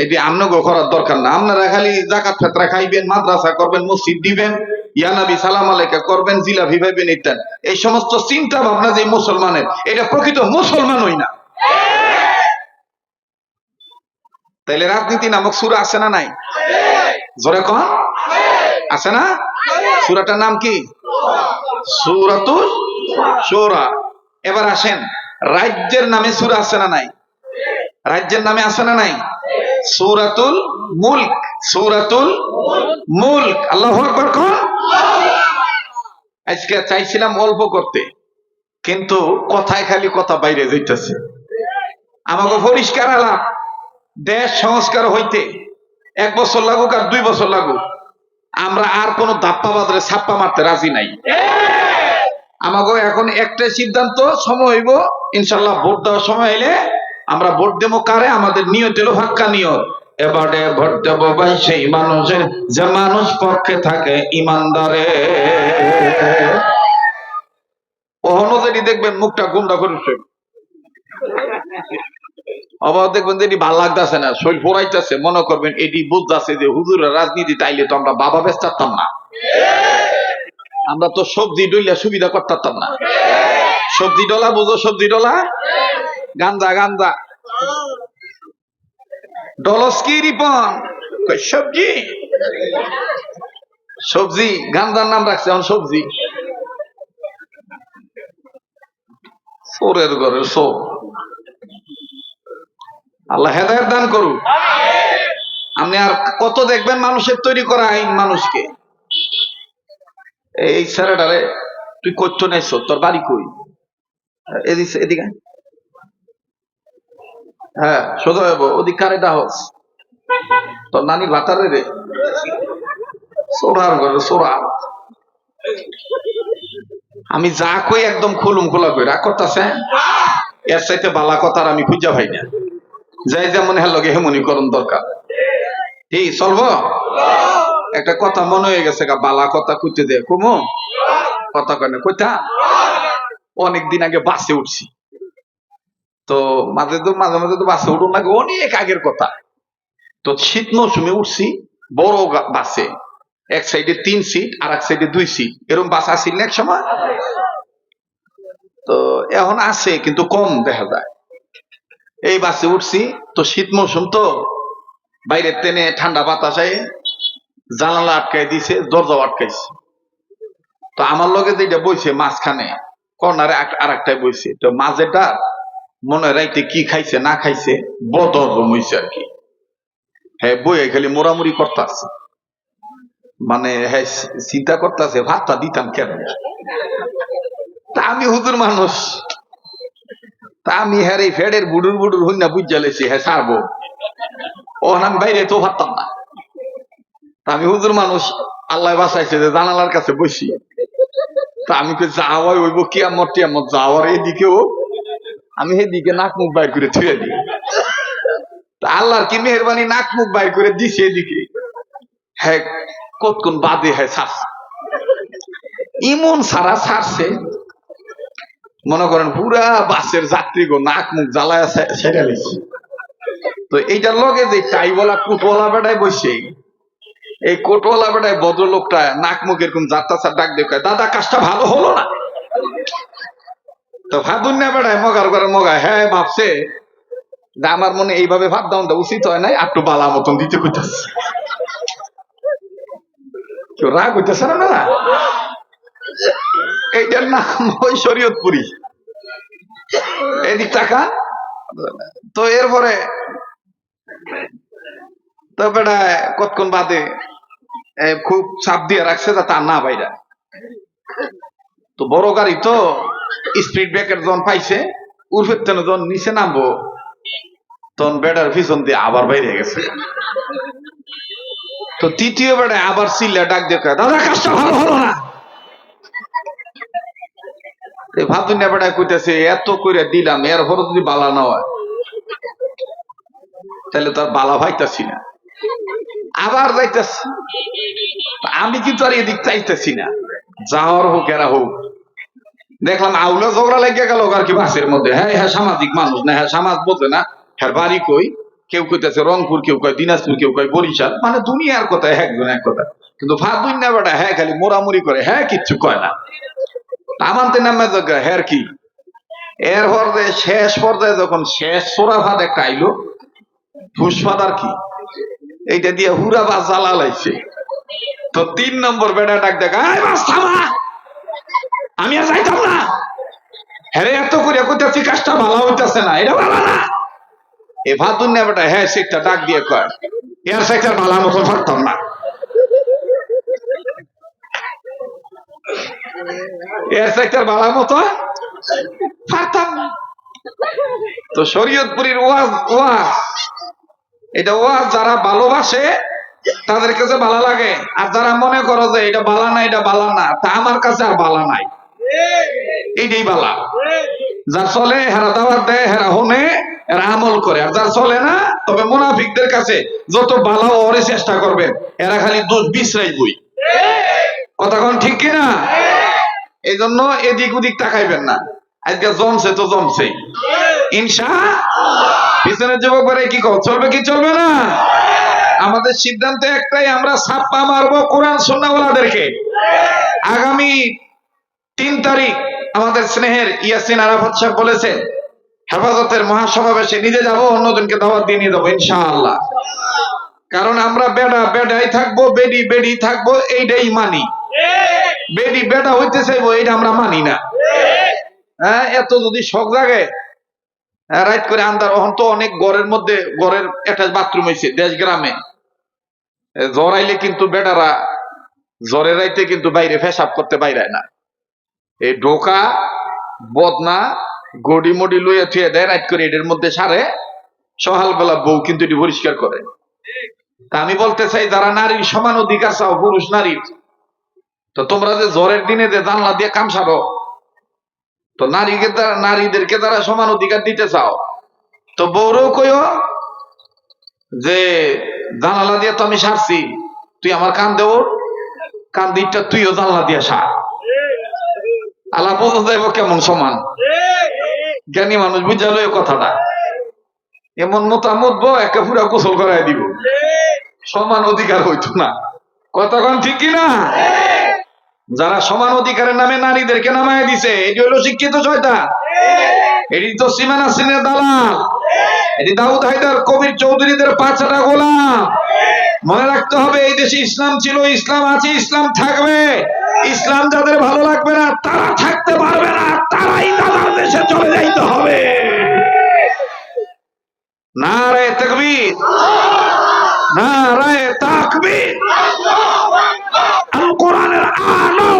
এটি আমনগো করার দরকার না। আপনারা খালি জাকাত ফেতরা খাইবেন, মাদ্রাসা করবেন, মসজিদ দিবেন, ইয়ানাবি সালাম আলাইকা করবেন, জিলাপি ভাইবেন ইত্যাদি। এই সমস্ত চিন্তা ভাবনা যে মুসলমানের, এটা প্রকৃত মুসলমান হই না। তাইলে রাজনীতি নামক সূরা আছে না নাই? জোরে কোন আছে না? সূরাটার নাম কি? সূরাতুশ শূরা। এবার আসেন, রাজ্যের নামে সূরা আছে না নাই? রাজ্যের নামে আছে না নাই? সূরাতুল মুলক। সূরাতুল মুলক। আল্লাহু আকবার কোন। আজকে চাইছিলাম অল্প করতে, কিন্তু কথায় খালি কথা বাইরে যাইতেছে। আমাকে পরিষ্কার আলাপ, দেশ সংস্কার হইতে 1 বছর লাগুক আর 2 বছর লাগুক, আমরা আর কোন ধাপ্পা বাদরে ছাপ্পা মারতে রাজি নাই। আমাকে এখন একটাই সিদ্ধান্ত, সময় হইব ইনশাল্লাহ ভোট দেওয়ার সময় এলে আমরা ভোট দেবো কারে? আমাদের নিয়ত হলো হাক্কা নিয়ত। এবারে ভোট দেবো ভাই সেই মানুষের যে মানুষ পক্ষে থাকে ইমানদারে। অনুযায়ী দেখবেন মুখটা গুন্ডা করছে, আবার দেখবেন যে এটি ভাল লাগতেছে না, শরীর ফোরাইতেছে, মনে করবেন এটি বুঝতেছে যে হুজুরের রাজনীতি তাইলে তো আমরা বাবা বেশ চাচ্তাম না, আমরা তো সবজি ডইলা সুবিধা করতাম না। সবজি ডলা বুঝো? সবজি ডলা, গাঞ্জা গাঞ্জা ডলস কি রিপন, সবজি সবজি, গাঞ্জার নাম রাখছে এখন সবজি। সোরের ঘরের সো। আল্লাহ হেদায়েত দান করুক। আপনি আর কত দেখবেন মানুষের তৈরি করা আইন মানুষকে। এই ছেলেটারে তুই করতো নাইছ, তোর বাড়ি কই? এদিকে হ্যাঁ সোজা হইব, ওদিক কারেটা হস, তোর নানি ভাতারে রে, সোরার ঘরে সোরা। আমি যা কই একদম খুলুম খোলা কই, রাগ করতেছে? এর চাইতে বালা কথা আর আমি খুঁজা পাই না। যাই যেমন হ্যাঁ লগে হেমনি করণ দরকার। ঠিক চলবো? একটা কথা মনে হয়ে গেছে, বালা কথা খুঁজতে দে কুমো কথা কয় কইতা। অনেকদিন আগে বাসে উঠছি, তো মাঝে মাঝে তো বাসে উঠুন নাকি, অনেক আগের কথা। তো শীত মৌসুমে উঠছি বড় বাসে, এক সাইডে 3 সিট আর এক সাইডে 2 সিট, এরকম বাস আসিল না এক সময়। তো এখন আছে কিন্তু কম দেখা যায়। এই বাসে উঠছি, তো শীত মৌসুম, তো বাইরে টেনে ঠান্ডা বাতাসে জানালা আটকাই দিছে, দরজাও আটকাইছে। তো আমার লগে যেটা বইছে মাঝখানে কর্নারে আর একটাই বইছে, তো মাঝেটা মনে রাইতে কি খাইছে না খাইছে বদহজম হইছে আর কি। হ্যাঁ বইয়ে খালি মোড়ামুড়ি করতেছে, মানে হ্যাঁ চিন্তা করতেছে ভাতটা দিতাম কেন। তা আমি হুজুর মানুষ, তা আমি হ্যাঁ এই ফেডের বুডুর বুডুর হইনা বুঝা লেছি, হ্যাঁ ছাড়বো। ও আমি বাইরে তো ভাবতাম না। তা আমি হুজুর মানুষ, আল্লাহ বাঁচাইছে যে জানালার কাছে বসি। তা আমি যাওয়াই হইব কিয়ামত টিয়ামত, যাওয়ার এদিকেও আমি সেদিকে নাক মুখ বাইর করে থুয়ে দিই। তা আল্লাহর কি মেহরবানি, নাক মুখ বাইর করে দিছে এদিকে, হ্যাঁ কতক্ষণ বাদে হ্যাঁ ছাড়ছে, ইমন সারা ছাড়ছে। মনে করেন পুরা বাসের যাত্রী গো নাক মুখ জ্বালায় ছেড়ে লিছি। তো এইটার লগে যে টাইওয়ালা কোটওয়ালা বেটায় বসে, এই কোটওয়ালা বেটায় ভদ্রলোকটা নাক মুখ এরকম যাত্রা ডাক দিয়ে কয়, দাদা কাজটা ভালো হলো না? তো ভাবুন না বেটায় মগার করে মগায়, হ্যাঁ ভাবছে যে আমার মনে এইভাবে ভাত দাউনটা উচিত হয় নাই, একটু বালা মতন দিতে কইতাছে। কেউ রাগ হইতেছে না? না, এইটার নাম ওই শরীয়তপুরি। এদিক টাকা। তো এরপরে তো বেটায় কতক্ষণ বাদে খুব চাপ দিয়ে রাখছে তার না বাইরা। তো বড় গাড়ি তো স্পিড ব্রেকার যখন পাইছে, উর্ফের তেন যখন নিচে নামবো তখন বেটার পিছন দিয়ে আবার বাইরে গেছে। তো তৃতীয় বেটায় আবার চিল্লা ডাক দিয়ে কয়, দাদা কাজটা ভালো হলো না? ভাবুন না বেটায় কইতেছে, এত করে দিলাম এরপরও যদি বালা না হয় তাহলে তার বালা ভাইতাছি না। আবার যাইতেছি, আমি কিন্তু আর এদিক চাইতেছি না, যাওয়ার হোক এরা হোক। দেখলাম আউলা ঝগড়া লাগিয়ে গেল আর কি বাসের মধ্যে। হ্যাঁ হ্যাঁ সামাজিক মানুষ না, হ্যাঁ সমাজ বোঝে না, হ্যাঁ বাড়ি কই, কেউ কইতেছে রংপুর, কেউ কয় দিনাজপুর, কেউ কয় বরিশাল, মানে দুনিয়ার কথা একজন এক কথা। কিন্তু ভাবুন না বেটা, হ্যাঁ খালি মোড়ামুড়ি করে, হ্যাঁ কিচ্ছু কয় না। আমানতে নামে হ্যাঁ কি এর পর্যায়ে শেষ পর্যায়ে যখন শেষ সোরা ভাত একটা আইলো, ফুসফাত আর কি, এইটা দিয়ে হুরা বাস জ্বালা লাইছে। তো 3 নম্বর বেটা ডাক দেখা, আমি আর যাইতাম না, হ্যাঁ এত করে কইতাছি কাজটা ভালো হইতাছে না, এটা ভালো না। এ ভাতুন না বেটা, হ্যাঁ সেটা ডাক দিয়ে কয়, এর সেটার ভালো মতো পারতাম না, এর সেটার ভালো মতো পারতাম না। তো শরীয়তপুরীর ওয়াজ, এটা ওয়াজ যারা ভালোবাসে তাদের কাছে ভালো লাগে, আর যারা মনে করো যে এটা বালা না, এটা বালা না, তা আমার কাছে আর বালা নাই, এইটাই বালা। যার চলে হেরা দাওয়াত দেয়, হেরা হনে, এরা আমল করে। আর যার চলে না, তবে মুনাফিকদের কাছে যত বালা ওরে চেষ্টা করবেন, এরা খালি দোষ বিছরাইবই। কথা কোন ঠিক কিনা? এই জন্য এদিক ওদিক তাকাইবেন না, আজকে জমছে তো জমছেই ইনশাআল্লাহ। পিছনের যুবকরা কি কর, চলবে কি চলবে না? আমাদের সিদ্ধান্ত একটাই, আমরা ছাপ্পা মারবো কোরআন সুন্নাহওয়ালাদেরকে। আগামী 3 তারিখ আমাদের স্নেহের ইয়াসিন আরাফাত সাহেব বলেছেন, হেফাজতের মহাসমাবেশে নিজে যাব, অন্যজনকে দাওয়াত দিয়ে নিয়ে যাবো ইনশাআল্লাহ। কারণ আমরা বেডা বেডাই থাকবো, বেডি বেডি থাকবো, এইটাই মানি। বেডি বেডা হইতে চাইবো, এইটা আমরা মানি না। হ্যাঁ, এত যদি শখ জাগে রাইট করে আন্দার, এখন তো অনেক ঘরের মধ্যে ঘরের একটা বাথরুম হয়েছে দেশ গ্রামে। জ্বর আইলে কিন্তু বেটারা জ্বরের রাইতে কিন্তু বাইরে পেশাব করতে বাইরায় না, এই ঢোকা বদনা গড়ি মডি লইয়া থুয়ে দেয় রাইট করে, এটার মধ্যে সারে সকালবেলা বউ কিন্তু এটি পরিষ্কার করে। তা আমি বলতে চাই, যারা নারীর সমান অধিকার চাও, পুরুষ নারীর, তো তোমরা যে জ্বরের দিনে যে জানলা দিয়ে কাম সারো, তো নারীদেরকে যারা সমান অধিকার দিতে চাও, তো বউরও কইও যে জানালা দিয়ে তো আমি সারছি, তুই আমার কান দেও, কান দিকটা তুইও জানলা দিয়ে সার। আল্লাহ বোঝা যাইব কেমন সমান। জ্ঞানী মানুষ বুঝালো এই কথাটা, এমন মতামত একে পুরা গোসল করাই দিব, সমান অধিকার হইতো না। কতক্ষণ ঠিক কিনা? যারা সমান অধিকারের নামে নারীদেরকে নামায় দিছে, এটি হলো শিক্ষিত শয়তান, এটি তো সিমান আসিনের দালাল, এটি দাউদ হায়দার কবির চৌধুরীদের 5টা গোলাম। মনে রাখতে হবে, এই দেশে ইসলাম ছিল, ইসলাম আছে, ইসলাম থাকবে। ইসলাম যাদের ভালো লাগবে না, তারা থাকতে পারবে না, তারাই দাদার দেশে চলে যাইতে হবে। নারায়ে তাকবীর, নারায়ে তাকবীর। আল কোরআনের আলো,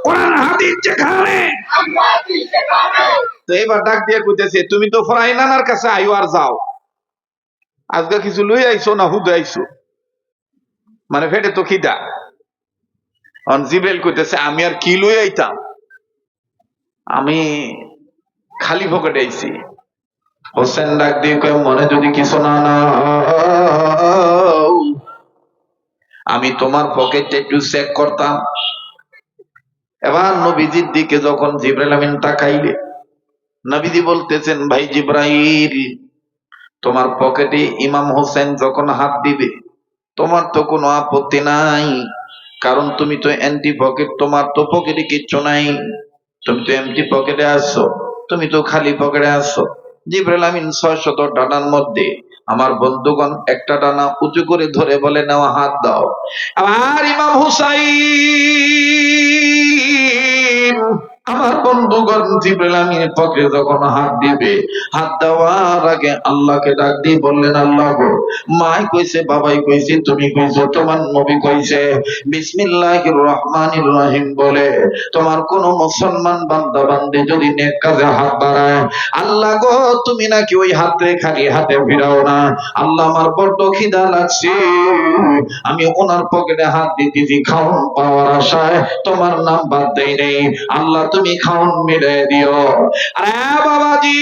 কোরআন হাদিস যেখানে। তো এবার ডাক দিয়ে কইতেছে, তুমি তো ফরাই নানার কাছে আইও আর যাও, আজকে কিছু লই আইছো না হুদে আইছো, মানে ফেটে তো খিদা। জিব্রাইল কইতেছে, আমি আর কি লই আইতাম, আমি খালি পকেটে আইছি। হোসেন ডাক দিয়ে কয়, মনে যদি কিছু না নাও, আমি তোমার পকেটে একটু চেক করতাম, এবার নবীজির দিকে যখন জিবরাইল আমিন তাকাইলে, নবীজি বলতেছেন, ভাই জিবরাইল, তোমার পকেটে ইমাম হোসেন যখন হাত দিবে তোমার তো কোনো আপত্তি নাই, কারণ তুমি তো এন্টি পকেট, তোমার তো পকেটে কিচ্ছু নাই, তুমি তো এমটি পকেটে আসছো, তুমি তো খালি পকেটে আসছো। জিবরাইল আমিন 600 ডানার মধ্যে আমার বন্ধুগণ একটা ডানা উঁচু করে ধরে বলে, নেওয়া হাত দাও। আর ইমাম হুসাইন আমার বন্ধুগণ জিবরাইল আমিনের পকেটে যখন হাত দিবে, হাত দেওয়ার আগে আল্লাহকে ডাক দিয়ে বললেন, আল্লাহ গো, মাই কইছে, বাবাই কইছে, তুমি কইছো, তোমার নবী কইছে বিসমিল্লাহির রহমানির রহিম বলে তোমার কোন মুসলমান বান্দা বান্দি যদি নেক কাজে হাত বাড়ায়, আল্লাহ গো তুমি নাকি ওই হাতে খালি হাতে ফিরাও না। আল্লাহ আমার বড্ড খিদা লাগছে, আমি ওনার পকেটে হাত দিতেছি খাওন পাওয়ার আশায়, তোমার নাম বাদ দেই নেই, আল্লাহ তুমি খাওন মিলে দিও। আরে বাবাজি,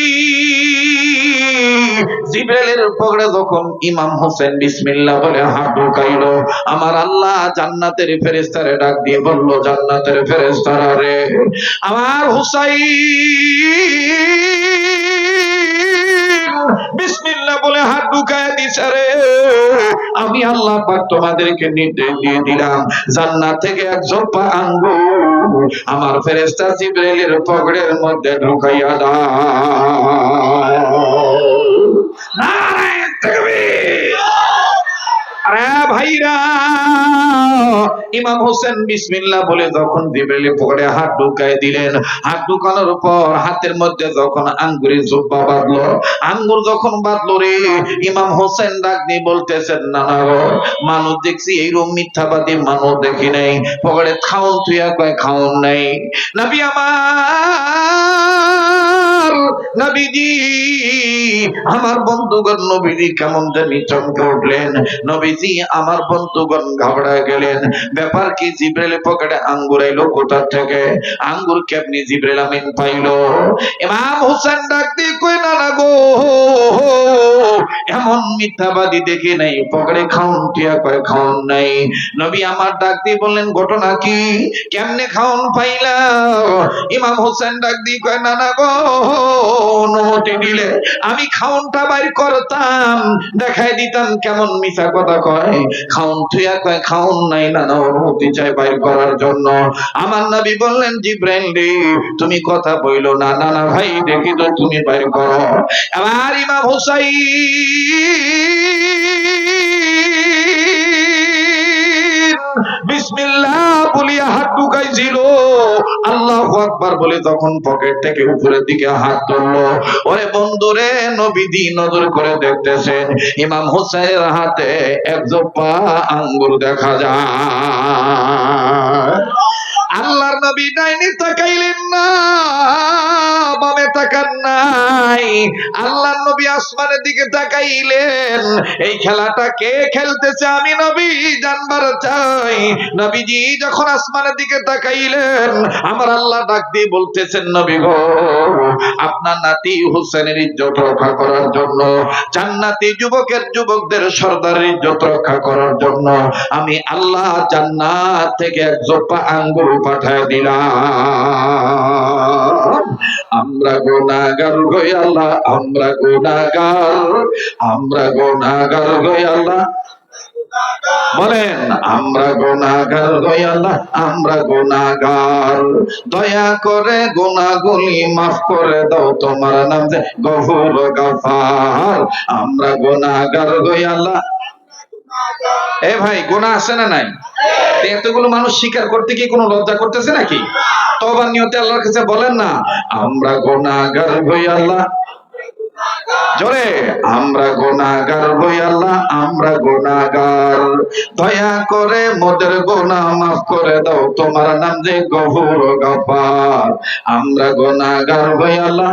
জিবরাইলের পকেটে যখন ইমাম হোসেন বিসমিল্লাহ বলে হাত ঢুকাইলো, আমার আল্লাহ জান্নাতের ফেরেশতারে ডাক দিয়ে বলল, জান্নাতের ফেরেশতারা রে, আমার হুসাইন বিসমিল্লাহ বলে হাত ঢুকায় দিছে রে, আমি আল্লাহ পাক তোমাদেরকে নির্দেশ দিয়ে দিলাম, জান্নাত থেকে এক জোপা আঙ্গুর আমার ফেরেশতা জিবরাইলের পকেটের মধ্যে ঢুকাইয়া দাও। নারায়ে তাকবীর। আরে ভাইরা, ইমাম হোসেন বিসমিল্লাহ বলে যখন জিবরাইলের পকেটে হাত ঢুকায় দিলেন, হাত ঢুকানোর পর হাতের মধ্যে যখন আঙ্গুরের জুব্বা বাঁধলো, আঙ্গুর যখন বাঁধলো রে, ইমাম হোসেন ডাক দিয়ে বলতেছেন, না না গো, মানুষ দেখছি এইরকম মিথ্যাবাদী মানুষ দেখি নাই, পকেটে খাউন তুইয়া কয় খাউন নাই। নবী আমার, নবীজি আমার বন্ধুগণ, নবীজি কেমন জানি চমকে উঠলেন, নবীজি আমার বন্ধুগণ ঘাবড়ায় গেলেন, ব্যাপার কি, জিবরাইলের পকেটে আঙ্গুর আইলো কোথা থেকে, আঙ্গুর কেমনি জিবরাইল আমিন পাইলো? ইমাম হোসেন ডাক দিয়ে কই, না না গো, এমন মিথ্যাবাদী দেখি নাই, পকেটে খাউন টিয়া কয় খাউন নাই। নবী আমার ডাক দিয়ে বললেন, ঘটনা কি, কেমনে খাউন পাইলা? ইমাম হোসেন ডাক দিয়ে কয়, না না গো, অনুমতি দিলে আমি খাউনটা বাইর করতাম, দেখাই দিতাম কেমন মিছা কথা কয়, খাউন থুইয়া কয় খাউন নাই, না না অনুমতি চাই বাইর করার জন্য। আমার নবী বললেন, জিবরাইল রে, তুমি কথা বইলো না, না না ভাই দেখি তো তুমি বাইর করো। আবার ইমাম হুসাইন বিসমিল্লাহ বলিয়া হাত ঢুকাইছিল, আল্লাহু আকবার বলে তখন পকেট থেকে উপরের দিকে হাত তুললো। ওরে বন্ধুরে, নবীজি নজর করে দেখতেছেন ইমাম হোসেনের হাতে এক জোপা আঙ্গুর দেখা যায়। আল্লাহর নবী ডাইনে তাকাইলেন না, বামে তাকান নাই, আল্লাহর নবী আসমানের দিকে তাকাইলেন। এই খেলাটা কে খেলতেছে আমি নবী জানবার চাই। নবীজি যখন আসমানের দিকে তাকাইলেন, আমার আল্লাহ ডাক দিয়ে বলতেছেন, নবী গো, আপনার নাতি হোসেনের ইজ্জত রক্ষা করার জন্য, জান্নাতি যুবকদের সর্দারের ইজ্জত রক্ষা করার জন্য আমি আল্লাহ জান্নাত থেকে এক জোপা আঙ্গুর পাঠায় দিলাম। আমরা গুনাহগার গো আল্লাহ, আমরা গুনাহগার, আমরা গুনাহগার গো আল্লাহ, বলেন আমরা গুনাহগার গো আল্লাহ, আমরা গুনাহগার, দয়া করে গুনাহগুলি মাফ করে দাও, তোমার নাম যে গফুর গফার। আমরা গুনাহগার গো আল্লাহ। এ ভাই, গুনাহ আছে না নাই? এতগুলো মানুষ স্বীকার করতে কি কোনো লজ্জা করতেছে নাকি? তওবার নিয়তে আল্লাহর কাছে বলেন না, আমরা গুনাহগার গো আল্লাহ, জোরে, আমরা গুনাহগার গো আল্লাহ, আমরা গুনাহগার, দয়া করে মোদের গুনাহ মাফ করে দাও, তোমার নাম যে গফুর গফার। আমরা গুনাহগার গো আল্লাহ,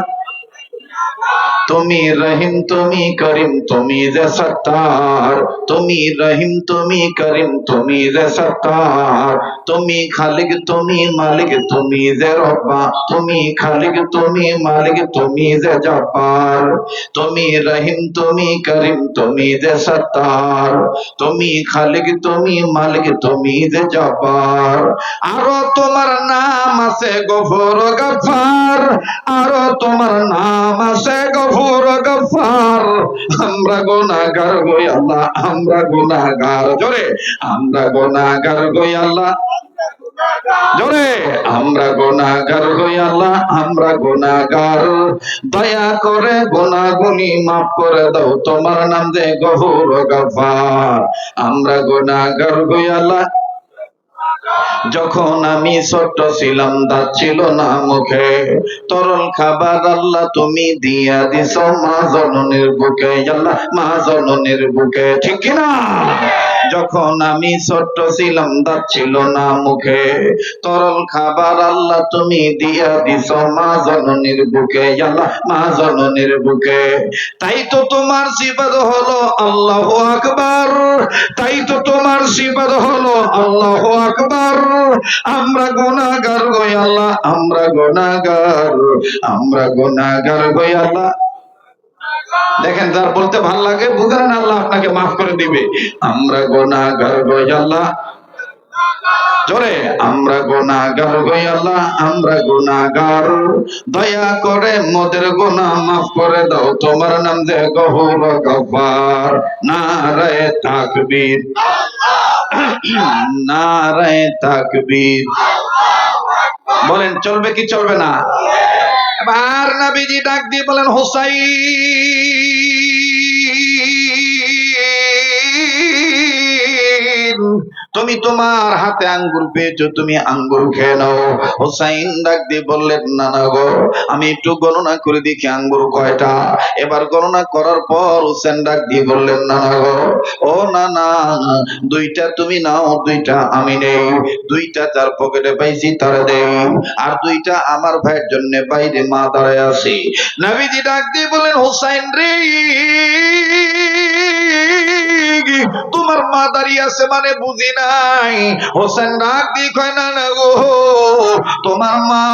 তুমি রহিম, তুমি করিম, তুমি যে সত্তার, তুমি রহিম, তুমি করিম, তুমি যে সত্তার, তুমি খালিক, তুমি মালিক, তুমি যে রব্বা, তুমি খালিক, তুমি মালিক, তুমি যে জব্বার, তুমি রহিম, তুমি করিম, তুমি যে সত্তার, তুমি খালিক, তুমি মালিক, তুমি যে জব্বার। আরো তোমার নাম নাম আছে গফুর গফার, আরো তোমার নাম আছে গফুর গফার। আমরা গুনাহগার গো আল্লাহ, আমরা গুনাহগার, জোরে আমরা গুনাহগার গো আল্লাহ, জোরে আমরা গুনাহগার গো আল্লাহ, আমরা গুনাহগার। দয়া করে গুনাহগুনি মাফ করে দাও, তোমার নাম যে গফুর গফার। আমরা গুনাহগার গো আল্লাহ। যখন আমি ছোট্ট ছিলাম, দাঁত ছিল না মুখে, তরল খাবার আল্লাহ তুমি দিয়া দিছ মা জননীর বুকে, আল্লাহ মা জননীর বুকে, ঠিক কিনা? যখন আমি ছোট্ট ছিলাম, দাঁত ছিল না মুখে, তরল খাবার আল্লাহ তুমি দিয়া দিছ মা জননীর বুকে, আল্লাহ মা জননীর বুকে। তাই তো তোমার সিফাত হলো আল্লাহু আকবার, তাই তো তোমার সিফাত হলো আল্লাহু আকবার। আমরা গুনাহগার গো আল্লাহ, আমরা গুনাহগার, আমরা গুনাহগার গো আল্লাহ। দেখেন, যার বলতে ভাল লাগে বুঝেন আল্লাহ আপনাকে মাফ করে দিবে। আমরা গুনাহগার গো আল্লাহ, জোরে আমরা গুনাহগার গো আল্লাহ, আমরা গুনাহগার। দয়া করে মোদের গুনাহ মাফ করে দাও, তোমার নাম যে গফুর গফার। নারায়ে তাকবীর, নারায়ে তাকবীর। বলেন চলবে কি চলবে না? এবার নবীজি ডাক দিয়ে বলেন, হুসাইন, তুমি তোমার হাতে আঙ্গুর পেয়েছো, তুমি আঙ্গুর খেয়ে নাও। হুসাইন ডাক দিয়ে বললেন, না না গো, আমি একটু গণনা করে দেখি আঙ্গুর কয়টা। এবার গণনা করার পর হুসেন ডাক দিয়ে বললেন, না না গো, ও না না, দুইটা তুমি নাও, দুইটা আমি নেই। দুইটা তার পকেটে পাইছি তার দেই, আর দুইটা আমার ভাইয়ের জন্য বাইরে মা দাঁড়ায় আছি। নবীজি ডাক দিয়ে বলেন, হুসাইন রে, তোমার মা দাঁড়িয়ে আছে মানে বুঝি নাই। হোসেন ডাক দিয়ে কয়, না না গো, তোমার মা,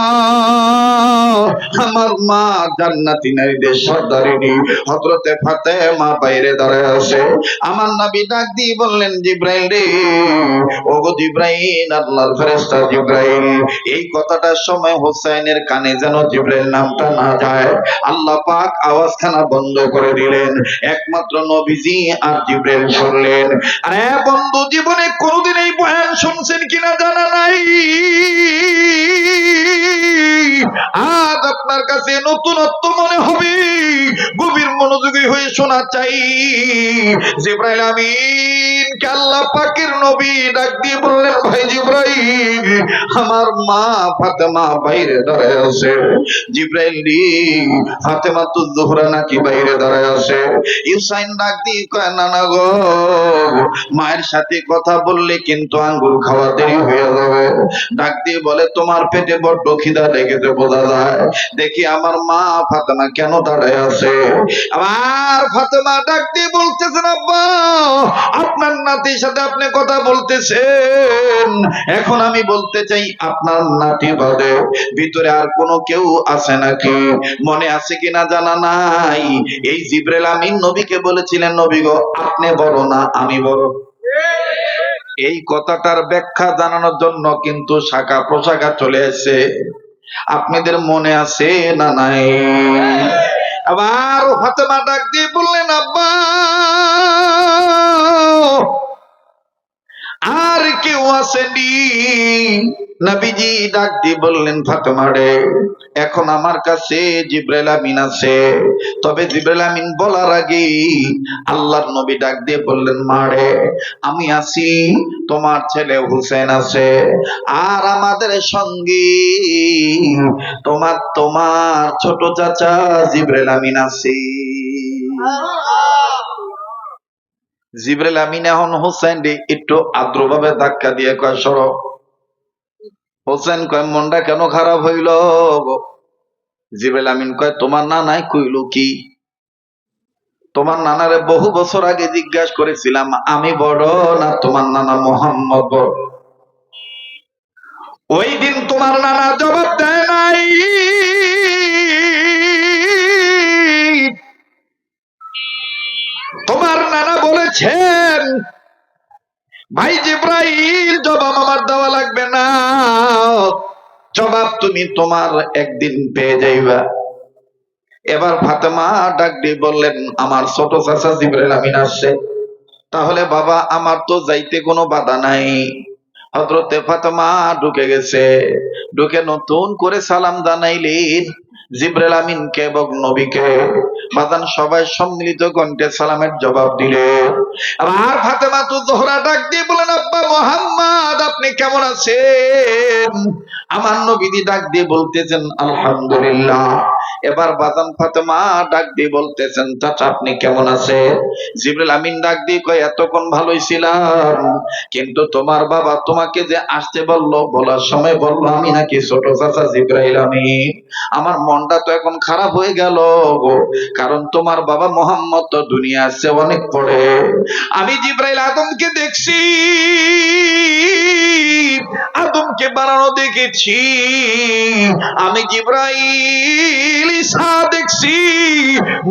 আমার মা জান্নাতি নারীদের সর্দারিনী হযরতে ফাতেমা বাইরে দাঁড়ায় আছে। আমার নবী ডাক দিয়ে বললেন, জিব্রাইল রে, ওগো জিব্রাইল, আল্লাহর ফেরেশতা জিব্রাইল। এই কথাটার সময় হোসেনের কানে যেন জিব্রাইল নামটা না যায়, আল্লাহ পাক আওয়াজখানা বন্ধ করে দিলেন। একমাত্র নবীজি আর জিব্রাইল শুনলেন। আরে বন্ধু, জীবনে কোনোদিন এই বয়ান শুনছেন কিনা জানা নাই, আজ আপনার কাছে নতুনত্ব মনে হবে, গভীর মনোযোগী হয়ে শোনা চাই। জিব্রাইল আমিন কে আল্লাহ পাকের নবী ডাক দিয়ে বললেন, ভাই জিব্রাইল, আমার মা ফাতেমা বাইরে দাঁড়ায় আছে। জিব্রাইল রে, ফাতেমা তো জোহরা নাকি বাইরে দাঁড়ায় আছে? হুসাইন ডাক দিয়ে কয়, না না গো, মায়ের সাথে কথা বললে কিন্তু আঙ্গুর খাওয়া দেরি হয়ে যাবে। ডাক দিয়ে বলে, তোমার পেটে বড্ড খিদা লেগেছে বোঝা যায়, দেখি আমার মা ফাতেমা কেন দাঁড়ায় আছে। আবার ফাতেমা ডাক দিয়ে বলতেছেন, আব্বা, আপনার নাতির সাথে আপনি কথা বলতেছেন, এখন আমি বলতে চাই, আপনার নাতি বাদে ভিতরে আর কোনো কেউ আছে নাকি? মনে আছে কিনা জানা নাই, এই জিবরাইল আমিন নবীকে বলেছিলেন, নবী গো, আপনি বড় না আমি বড়। এই কথাটার ব্যাখ্যা জানানোর জন্য কিন্তু শাখা প্রশাখা চলে এসেছে। আপনাদের মনে আছে না নাই? আবার ফাতেমা ডাক দিয়ে বললেন, আব্বা, আর কেউ আসেনি? নবীজি ডাক দিয়ে বললেন, ফাতেমা রে, এখন আমার কাছে জিবরাইল আমিন আছে। তবে জিবরাইল আমিন বলার আগে আল্লাহর নবী ডাক দিয়ে বললেন, মা রে, আমি আছি, তোমার ছেলে হুসেন আছে, আর আমাদের সঙ্গে তোমার তোমার ছোট চাচা জিবরাইল আমিন আছে। জিবরাইল আমিন এখন হোসেন রে একটু আদ্রভাবে ধাক্কা দিয়ে কয়, সরো। হোসেন কয়, মনটা কেন খারাপ হইল? জিবরাইল আমিন কয়, তোমার নানাই কইল কি? তোমার নানারে বহু বছর আগে জিজ্ঞাসা করেছিলাম, আমি বড় না তোমার নানা মোহাম্মদ বড়? ওই দিন তোমার নানা জবাব দেয় নাই। তোমার নানা বলেছেন, ভাই জিব্রাইল, জবাব আমার দেওয়া লাগবে না, জবাব তুমি তোমার একদিন পেয়ে যাইবা। এবার ফাতেমা ডাক দিয়ে বললেন, আমার ছোট চাচা জিবরাইল আমিন আসছে, তাহলে বাবা আমার তো যাইতে কোনো বাধা নাই। হযরতে ফাতেমা ঢুকে গেছে, ঢুকে নতুন করে সালাম জানাইলেন জিবরাইল আমিনকে এবং নবীকে। বাদান সবাই সম্মিলিত কণ্ঠে সালামের জবাব দিলেন। আবার ফাতেমা তো জোহরা ডাক দিয়ে বলেন, আব্বা মুহাম্মদ আপনি কেমন আছেন? আমার নবীজি ডাক দিয়ে বলতেছেন আলহামদুলিল্লাহ। এবার বাদান ফাতেমা ডাক দিয়ে বলতেছেন, চাচা আপনি কেমন আছেন? জিবরাইল আমিন ডাক দিয়ে কয়, এতক্ষণ ভালোই ছিলাম, কিন্তু তোমার বাবা তোমাকে যে আসতে বললো, বলার সময় বললো আমি নাকি ছোট চাচা জিবরাইল আমিন। আমার মনটা তো এখন খারাপ হয়ে গেল গো, কারণ তোমার বাবা মোহাম্মদ তো দুনিয়া আসছে অনেক পরে। আমি জিবরাইল আদমকে দেখছি, আদমকে বানানো দেখেছি, আমি জিবরাইল ঈসা দেখছি,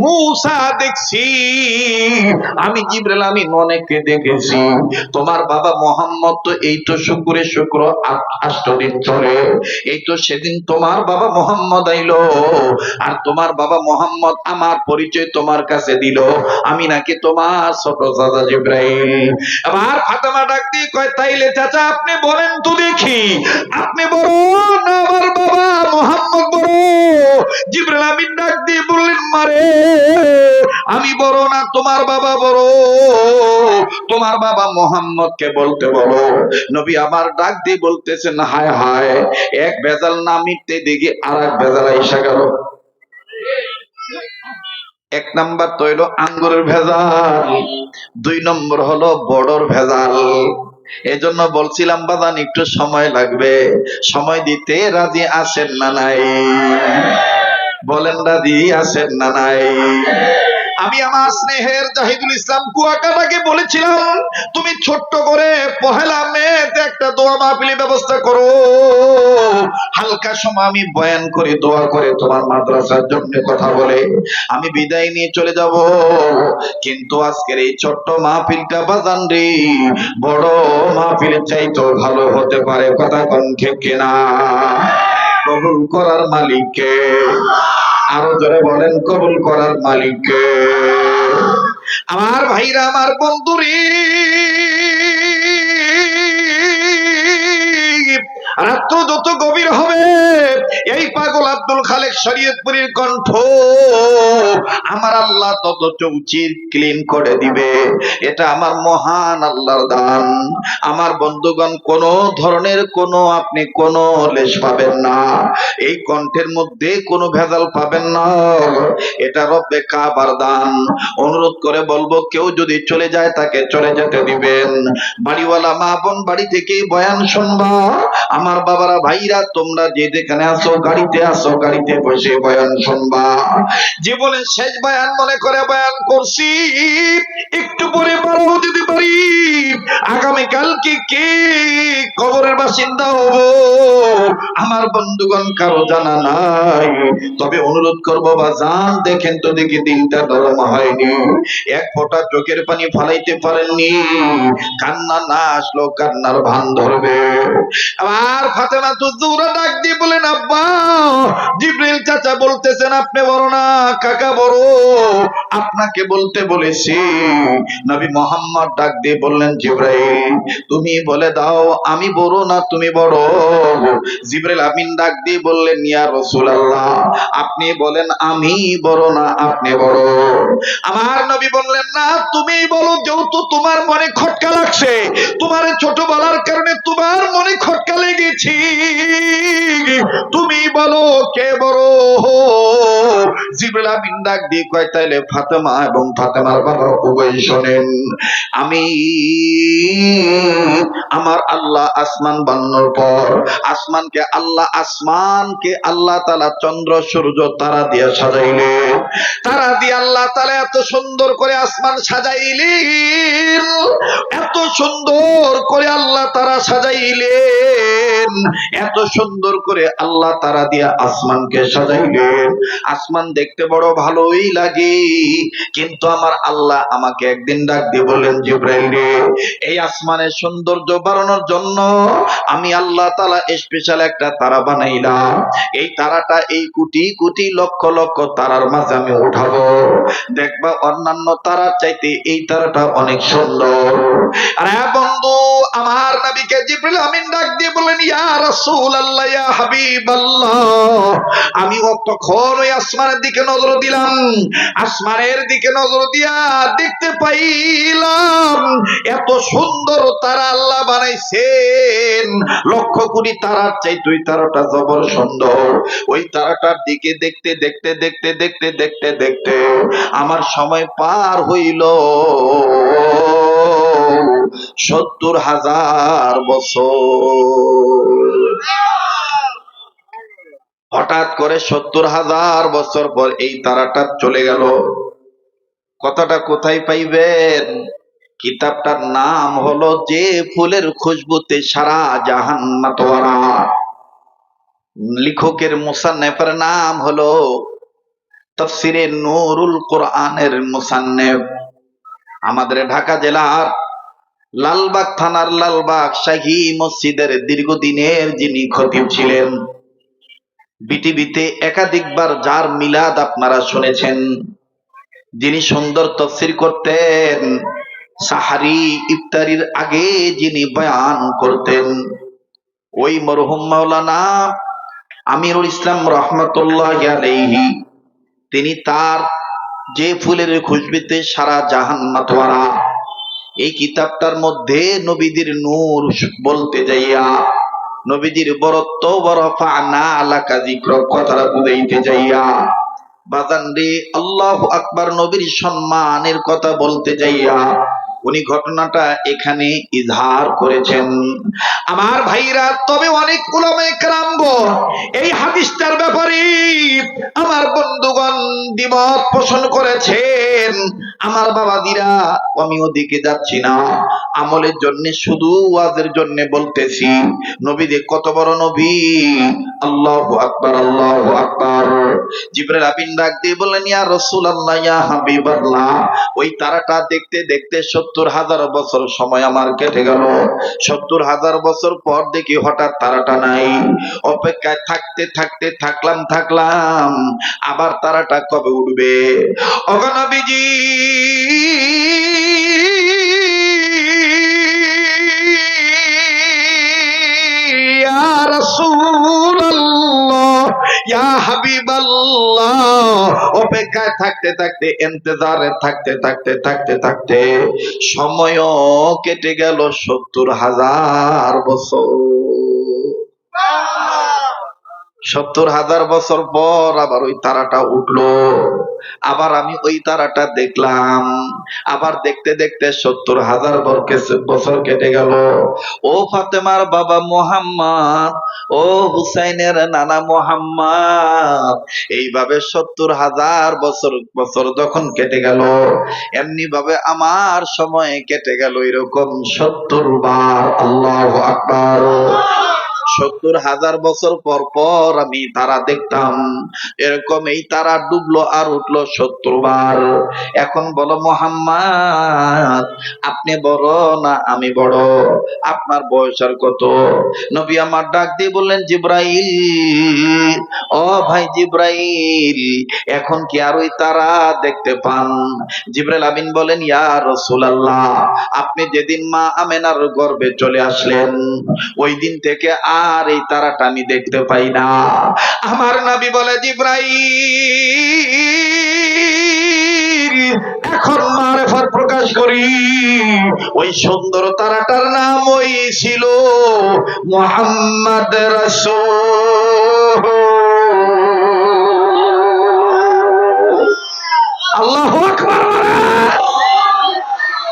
মূসা দেখছি, আমি জিবরাইল আমিন অনেককে দেখেছি। তোমার বাবা মোহাম্মদ তো এই তো শুক্রে শুক্র 8 দিন চলে, এই তো সেদিন তোমার বাবা মোহাম্মদ আইলো, আর তোমার বাবা মোহাম্মদ আমার পরিচয় তোমার কাছে দিল, আমি নাকি তোমার ছোট চাচা জিবরাইল। আবার ফাতেমা ডাক দিয়ে কয়, তাইলে চাচা আপনি বলেন তো দেখি, আপনি বড় না আমার বাবা মোহাম্মদ বড়? জিবরাইল আমিন ডাক দিয়ে বললেন, মারে আমি বড় না তোমার বাবা বড়, তোমার বাবা মোহাম্মদকে বলতে বলো। নবী আমার ডাক দিয়ে বলতেছেন, হায় হায়, এক ভেজাল না মিটতে দেখি আর এক ভেজাল আইসা গেল। এক নাম্বার তো হইলো আঙ্গুরের ভেজাল, 2 নম্বর হলো বড়র ভেজাল। এজন্য বলছিলাম বাদান একটু সময় লাগবে, সময় দিতে রাজি আছেন না নাই? বলেন রাজি আছেন না নাই? আমি আমার স্নেহের জাহিদুল ইসলাম কুয়াকাটাকে বলেছিলাম, তুমি ছোট্ট করে পহেলা মেতে একটা দোয়া মাহফিলের ব্যবস্থা করো, হালকা সময় আমি বয়ান করে দোয়া করে তোমার মাদ্রাসার জন্য কথা বলে আমি বিদায় নিয়ে চলে যাব। কিন্তু আজকের এই ছোট্ট মাহফিলটা বাজান রে, বড় মাহফিলের চাইতো ভালো হতে পারে, কথা কোন ঠিক কিনা? কবুল করার মালিককে আরো জোরে বলেন, কবুল করার মালিককে। আমার ভাইরা, আমার বন্ধুরে, রাত্র যত গভীর হবে এই পাগল আব্দুল খালেক শরীয়তপুরীর কণ্ঠ আমার আল্লাহ তত চৌচির ক্লিন করে দিবে। এটা আমার মহান আল্লাহর দান। আমার বন্ধুগণ, কোন ধরনের আপনি কোন লেশ পাবেন না, এই কণ্ঠের মধ্যে কোনো ভেজাল পাবেন না, এটা রব্বে কাবার দান। অনুরোধ করে বলবো, কেউ যদি চলে যায় তাকে চলে যেতে দিবেন। বাড়িওয়ালা মা বোন বাড়ি থেকেই বয়ান শুনবা। আমার বাবারা ভাইরা, তোমরা যে যেখানে আসো, গাড়িতে আসো, গাড়িতে বসে বয়ান শুনবা। জীবনের শেষ বয়ান মনে করে বয়ান করছি, একটু পরে বড় যদি পারি আগামীকালকে কে কবরের বাসিন্দা হব আমার বন্ধুগণ কারো জানা নাই। তবে অনুরোধ করবো, বাজান দেখেন তো দেখি দিনটা নরম হয়নি, এক ফোঁটা চোখের পানি ফালাইতে পারেননি, কান্না না আসলো কান্নার ভান ধরবে। আবার ফাতেমা তো জোরে ডাক দিয়ে বলেন, আব্বা জিবরিল চাচা বলতেছেন আপনি বড় না কাকা বড়, আপনাকে বলতে বলেছি। নবী মোহাম্মদ ডাক দিয়ে বললেন, জিবরাইল তুমি বলে দাও আমি বড় না তুমি বড়? জিবরাইল আমিন ডাক দিয়ে বললেন, ইয়া রাসূলুল্লাহ আপনি বলেন আমি বড় না আপনি বড়? আমার নবী বললেন, না তুমি বলো, যেহেতু তোমার মনে খটকা লাগছে, তোমার ছোট বলার কারণে তোমার মনে খটকা লেগেছি, তুমি বলো কে বড়? জিবরাইল আমিন ডাক দিয়ে কয়, তাইলে ফাতেমা এবং ফাতেমার বাবা উভয় শোনেন। আমি আমার আল্লাহ আসমান বানানোর পর আসমানকে আল্লাহ তাআলা চন্দ্র সূর্য তারা দিয়ে সাজাইলেন, তারা দিয়ে আল্লাহ তাআলা এত সুন্দর করে আসমান সাজাইলেন, এত সুন্দর করে আল্লাহ তারা সাজাইলেন, এত সুন্দর করে আল্লাহ তারা দিয়ে আসমানকে সাজাইলেন। আসমান দেখতে বড় ভালোই লাগে, কিন্তু আমার আল্লাহ আমাকে একদিন ডাক দিয়ে বললেন, জিবরাইল রে, এই আসমানের সৌন্দর্য বাড়ানোর জন্য আমি আল্লাহ তাআলা স্পেশাল একটা তারা বানাইলাম। এই তারাটা এই কোটি কোটি লক্ষ লক্ষ তারার মাঝে আমি উঠাবো, দেখবা অন্যান্য তারার চাইতে এই তারাটা অনেক সুন্দর। আরে বন্ধু, আমার নবীকে জিবরিল আমিন ডাক দিয়ে বললেন, ইয়া রাসূলুল্লাহ, ইয়া হাবিবাল্লাহ, আমি তখন ওই আসমানের দিকে নজর দিলাম। আসমানের দিকে নজর দিয়া দেখতে পাইলাম এত সুন্দর তারা আল্লাহ বানাইছেন, লক্ষ কোটি তারার চাইতে ওই তারাটা জবর সুন্দর। ওই তারাটার দিকে দেখতে দেখতে দেখতে দেখতে দেখতে দেখতে আমার সময় পার হইল ৭০,০০০ বছর। হঠাৎ করে ৭০,০০০ বছর পর এই তারাটা চলে গেল। কথাটা কোথায় পাইবেন? কিতাবটার নাম হলো যে ফুলের খুশবুতে সারা জাহান মাতোয়ারা। লেখকের মুসান্নেফের নাম হলো তাফসিরে নূরুল কোরআনের মুসান্নেফ। আমাদের ঢাকা জেলার লালবাগ থানার লালবাগ শাহী মসজিদের দীর্ঘদিনের যিনি খতিব ছিলেন, বিটিভিতে একাধিকবার যার মিলাদ আপনারা শুনেছেন, যিনি সুন্দর তাফসীর করতেন, সাহারি ইফতারির আগে যিনি বয়ান করতেন, ওই মরহুম মাওলানা আমিরুল ইসলাম রাহমাতুল্লাহি আলাইহি, তিনি তার যে ফুলের খুশবুতে সারা জাহান মাতোয়ারা এই কিতাবটার মধ্যে নবীদের নূর বলতে যাইয়া, নবীজির বরত্ব ওয়ারাফা'না আলাকা যিকরাক কথাটা বুঝাইতে যাইয়া, বাজান রে, আল্লাহু আকবার, নবীর সম্মানের কথা বলতে যাইয়া উনি ঘটনাটা এখানে ইজহার করেছেন। আমার ভাইরা, তবে অনেক উলামায়ে কেরামগণ এই হাদিসটার ব্যাপারে আমার বন্ধুগণ দ্বিমত পোষণ করেছেন। আমার বাবাদিরা, আমি ওদিকে যাচ্ছি না, আমলের জন্য শুধু ওয়াজের জন্য বলতেছি। নবী যে কত বড় নবী, আল্লাহু আকবার, আল্লাহু আকবার। জিবরাইল আমিন ডাক দিয়ে বললেন, ইয়া রাসূলুল্লাহ, ইয়া হাবিবাল্লাহ, ওই তারাটা দেখতে দেখতে ৭০,০০০ বছর সময় আমার কেটে গেল। ৭০,০০০ বছর পর দেখি হঠাৎ তারাটা নাই। অপেক্ষায় থাকতে থাকতে থাকলাম আবার তারাটা কবে উঠবে। ওগো নবীজি, ইয়া রাসূলুল্লাহ, ইয়া হাবিবাল্লাহ, অপেক্ষায় থাকতে থাকতে, ইন্তজারে থাকতে থাকতে থাকতে থাকতে সময়ও কেটে গেল ৭০,০০০ বছর। ৭০,০০০ বছর পর আবার ওই তারাটা উঠলো। আবার আমি ওই তারাটা দেখলাম। আবার দেখতে দেখতে ৭০,০০০ বছর কেটে গেল। ও ফাতেমার বাবা মুহাম্মদ, ও হুসাইনের নানা মুহাম্মদ, এইভাবে ৭০,০০০ বছর যখন কেটে গেল, এমনি ভাবে আমার সময় কেটে গেল এরকম ৭০ বার। আল্লাহু আকবার। ৭০,০০০ বছর পর পর আমি তারা দেখতাম, এরকম এই তারা ডুবলো আর উঠলো ৭০ বার। এখন বলো মুহাম্মদ, আপনি বড় না আমি বড়? আপনার বয়স আর কত? নবী আমার ডাক দিয়ে বললেন, জিবরাইল, ও ভাই জিবরাইল, এখন কি আর ওই তারা দেখতে পান? জিবরাইল আমিন বলেন, ইয়া রাসূলুল্লাহ, আপনি যেদিন মা আমেনার গর্ভে চলে আসলেন, ওই দিন থেকে আর এই তারাটা আমি দেখতে পাই না। আমার নবী বলে, জিবরাইল, এখন মারেফত প্রকাশ করি। ওই সুন্দর তারাটার নাম ওই ছিল মুহাম্মদ রাসূল। আল্লাহু আকবার।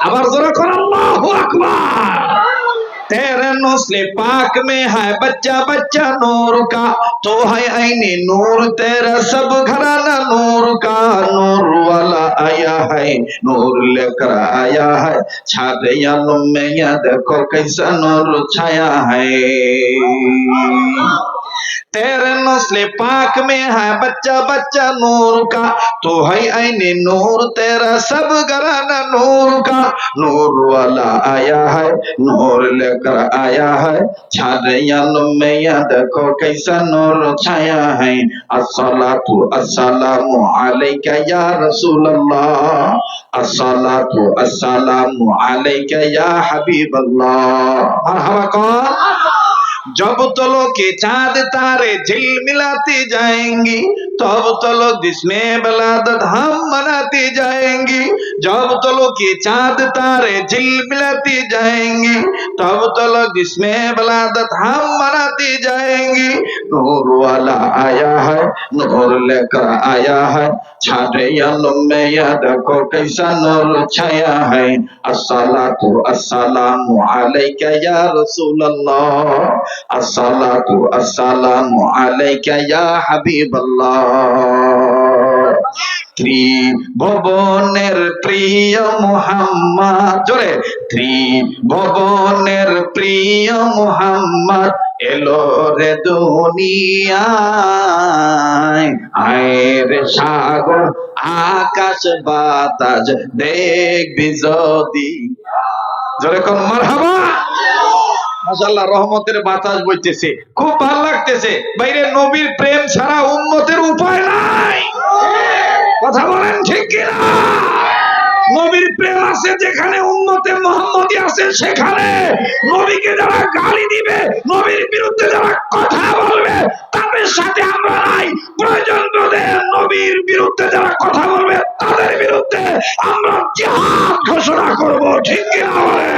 আবার জোরে করে আল্লাহু আকবার। तेरे नस्ल पाक में है बच्चा बच्चा नूर का, तो है आईने नूर तेरा सब घराना नूर का। नूर वाला आया है, नूर लेकर आया है, छाते यालों में या देखो कैसा नूर छाया है। तेरे नस्ल पाक में है बच्चा बच्चा नूर का, तो है आईने नूर तेरा सब घराना नूर का। नूर वाला आया है, नूर लेकर आया है, छादियां में या देखो कैसा नूर छाया है। अस्सलातु अस्सलामु अलैका या रसूल अल्लाह, अस्सलातु अस्सलामु अलैका या हबीब अल्लाह। मरहबा कौन? जब तो लोग के चांद तारे झिलमिलाती जाएंगी, तब तो लोग जिसमें बलादत हम मनाती जाएंगी। जब तो लोग के चांद तारे झिलमिलाती जाएंगी, तब तो लोग जिसमें बलादत हम मनाती जाएंगी। नूर वाला आया है, नूर लेकर आया है, छादियां में या देखो कैसा नूर छाया है। अस्सलातु अस्सलामु अलैका या रसूल अल्लाह, अस्सलातु अस्सलामु अलैका या হাবিবাল্লাহ। ত্রিভুবনের প্রিয় মুহাম্মদ, জোরে, ত্রিভুবনের প্রিয় মুহাম্মদ এলো রে দুনিয়ায়। আয় রে সাগর আকাশ বাতাস দেখবি যদি, জোরে কোন মারহাবা। মাশাআল্লাহ, রহমতের বাতাস বইতেছে, খুব ভালো লাগতেছে। বাইরে নবীর প্রেম ছাড়া উম্মতের উপায় নাই। কথা বলেন ঠিক কিনা? নবীর প্রেম আছে যেখানে, উম্মতে মুহাম্মদী আছে সেখানে। নবীকে যারা গালি দিবে, নবীর বিরুদ্ধে যারা কথা বলবে, তাদের সাথে আমরা নাই। প্রয়োজন বোধে নবীর বিরুদ্ধে যারা কথা বলবে, তাদের বিরুদ্ধে আমরা জিহাদ ঘোষণা করব। ঠিক কিনা বলেন?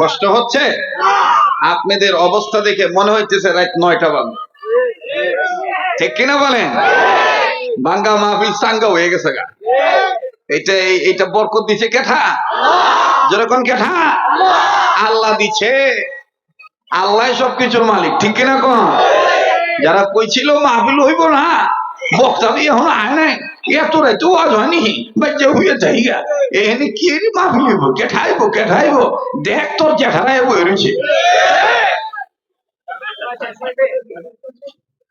কষ্ট হচ্ছে? আপনাদের অবস্থা দেখে মনে হইতেছে রাত 9টা বাজে। ঠিক কিনা বলেন? বাঙ্গা মাহফিল সাঙ্গা হয়ে গেছে গা। এইটা বরকত দিছে কেঠা? যেরকম কেঠা আল্লাহ দিছে। আল্লাহ সবকিছুর মালিক। ঠিক কিনা কোন? যারা কইছিল মাহফিল হইব না, বক্তা এখন আয় নাই, এত রাইতে আজ হয়নি, বাচ্চা হইয়া যাইগা, এখানে কি মাহফিল হইব? কেঠাইব দেখ তোর জ্যাঠারায় বই রয়েছে।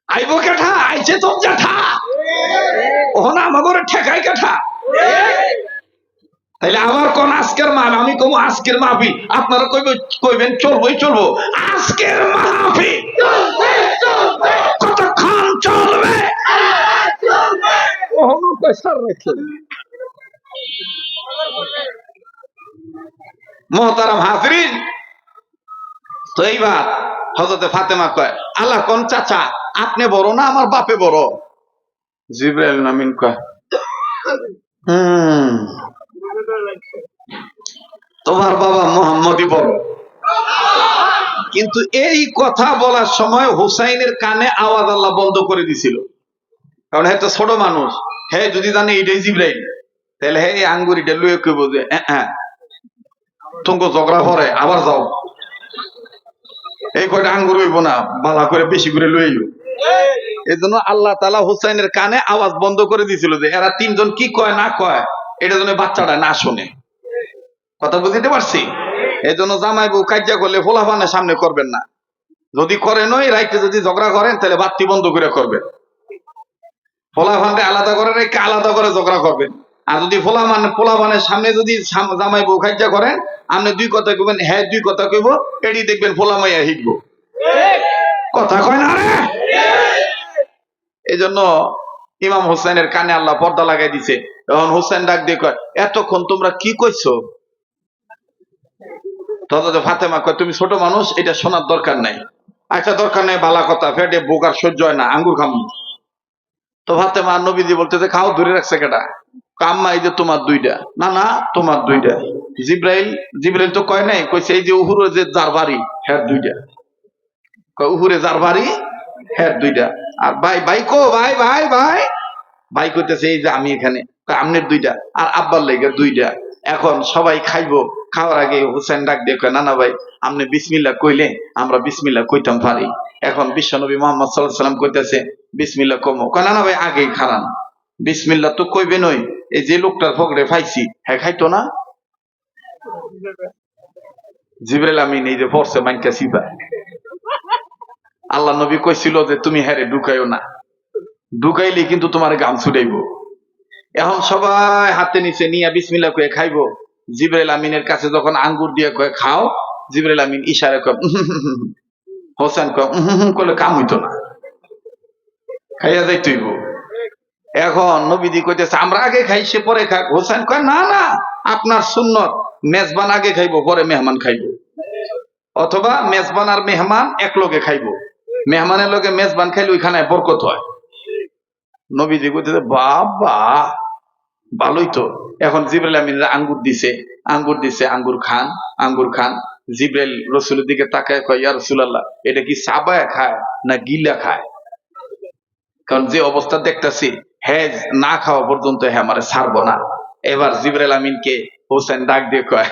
আইব কেঠা? আইছে তোর জ্যাঠা। ওখান আমাদের ঠেকাই কেঠা? তাইলে আমার কোন আজকের মাহফিল? আমি কম আজকের মাহফিল, আপনারা কইবেন চলবো। আজকের মাহফিল কতক্ষণ চলবে? মোহতারাম হাজরিন, তো এইবার হযরতে ফাতেমা কয়, আল্লাহ কোন চাচা আপনি বড় না আমার বাপে বড়? জিবরাইল আমিন কয়, তোমার বাবা মুহাম্মদই বড়। কিন্তু এই কথা বলার সময় হুসাইনের কানে আওয়াজ আল্লাহ বন্ধ করে দিছিল। কারণ হ্যাঁ তো ছোট মানুষ, হ্যাঁ যদি জানে এইটাই জিবরাইল, তাহলে হ্যাঁ এই আঙ্গুরিটা লুয়ে কইব যে তুমি ঝগড়া করে আবার যাও, এই কয়টা আঙ্গুর হইব না, বালা করে বেশি করে লুয়ে। এই জন্য আল্লাহ তাআলা হুসাইনের কানে আওয়াজ বন্ধ করে দিছিল যে এরা তিনজন কি কয় না কয়, এটা যেন বাচ্চাটা না শোনে। কথা বুঝতে পারছি? এই জন্য জামাই বউ কাজ্জা করলে ফোলাফানের সামনে করবেন না। যদি করেন ওই রাইতে যদি ঝগড়া করেন, তাহলে বাতি বন্ধ করে করবেন। ফোলাফানকে আলাদা করে রেখে আলাদা করে ঝগড়া করবেন। আর যদি ফোলাফানের সামনে যদি জামাই বউ কাজ্জা করেন, আপনি দুই কথা কইবেন, হ্যাঁ দুই কথা কইব, এটি দেখবেন ফোলামাইয়া হিকব। কথা কয় না রে? এই জন্য ইমাম হুসাইনের কানে আল্লাহ পর্দা লাগাই দিছে। এখন হুসাইন ডাক দিয়ে কয়, এতক্ষণ তোমরা কি কইছো? তখন ফাতেমা কয়, তুমি ছোট মানুষ, এটা শোনার দরকার নাই। আচ্ছা দরকার নেই, ভালো কথা, ফেটে বুক আর সহ্য হয় না, আঙ্গুর খাম। তো ফাতেমা নবীজি বলতেছে, খাও, ধরে রাখছে কেটা? কাম্মা এই যে তোমার দুইটা। না না, তোমার দুইটা। জিব্রাইল তো কয় নাই, কইছে এই যে উহুরে যে যার বাড়ি হ্যাঁ দুইটা। উহুরে যার বাড়ি হ্যাঁ দুইটা। আর ভাই কো ভাই কইতেছে এই যে আমি এখানে, আমনের দুইটা, আর আব্বার লেগে দুইটা। এখন সবাই খাইবো, খাওয়ার আগে হুসেন ডাক দিয়ে কয়, নানা ভাই আপনি বিসমিল্লাহ কইলে আমরা বিসমিল্লাহ কইতাম পারি। এখন বিশ্বনবী মোহাম্মদ সাল্লাল্লাহু আলাইহি ওয়াসাল্লাম কইতাছে বিসমিল্লাহ কমো, কয় নানা ভাই আগেই খারান, বিসমিল্লাহ তো কইবে নই, এই যে লোকটার ফকরে ফাইছি হ্যাঁ খাইতো না। জিবরাইল আমিন এই যে পড়ছে মাইনকা সিবা, আল্লাহ নবী কইছিল যে তুমি হ্যারে ঢুকাইও না, ঢুকাইলে কিন্তু তোমার গাম ছুটাইবো। এখন সবাই হাতে নিচে নিয়ে বিসমিল্লাহ কয়ে খাইবো। জিবরাইল আমিনের কাছে যখন আঙ্গুর দিয়ে কয়ে খাও, জিবরাইল আমিন ইশারা কয় হোসেন কয় করলে কাম হইতো না, খাইয়া যাই তুইব। এখন নবীজি কইতেছে আমরা আগে খাই সে পরে খাক। হোসেন কয় না না, আপনার সুন্নত, মেজবান আগে খাইবো পরে মেহমান খাইবো, অথবা মেজবান আর মেহমান এক লগে খাইবো, মেহমানের লগে মেজবান খাইলে ওইখানে বরকত হয়। নবীজি কইতেছে বাবা ভালোই তো। এখন জিবরাইল আমিন আঙ্গুর দিছে, আঙ্গুর দিছে, আঙ্গুর খান, আঙ্গুর খান। জিবরাইল রসুলের দিকে তাকায় কয় ইয়া রাসূলুল্লাহ এটা কি চাবায় খায় না গিলা খায়? কারণ যে অবস্থা দেখতেছি হ্যাঁ না খাওয়া পর্যন্ত হ্যাঁ আমারে ছাড়বো না। এবার জিবরাইল আমিনকে হোসেন ডাক দিয়ে কয়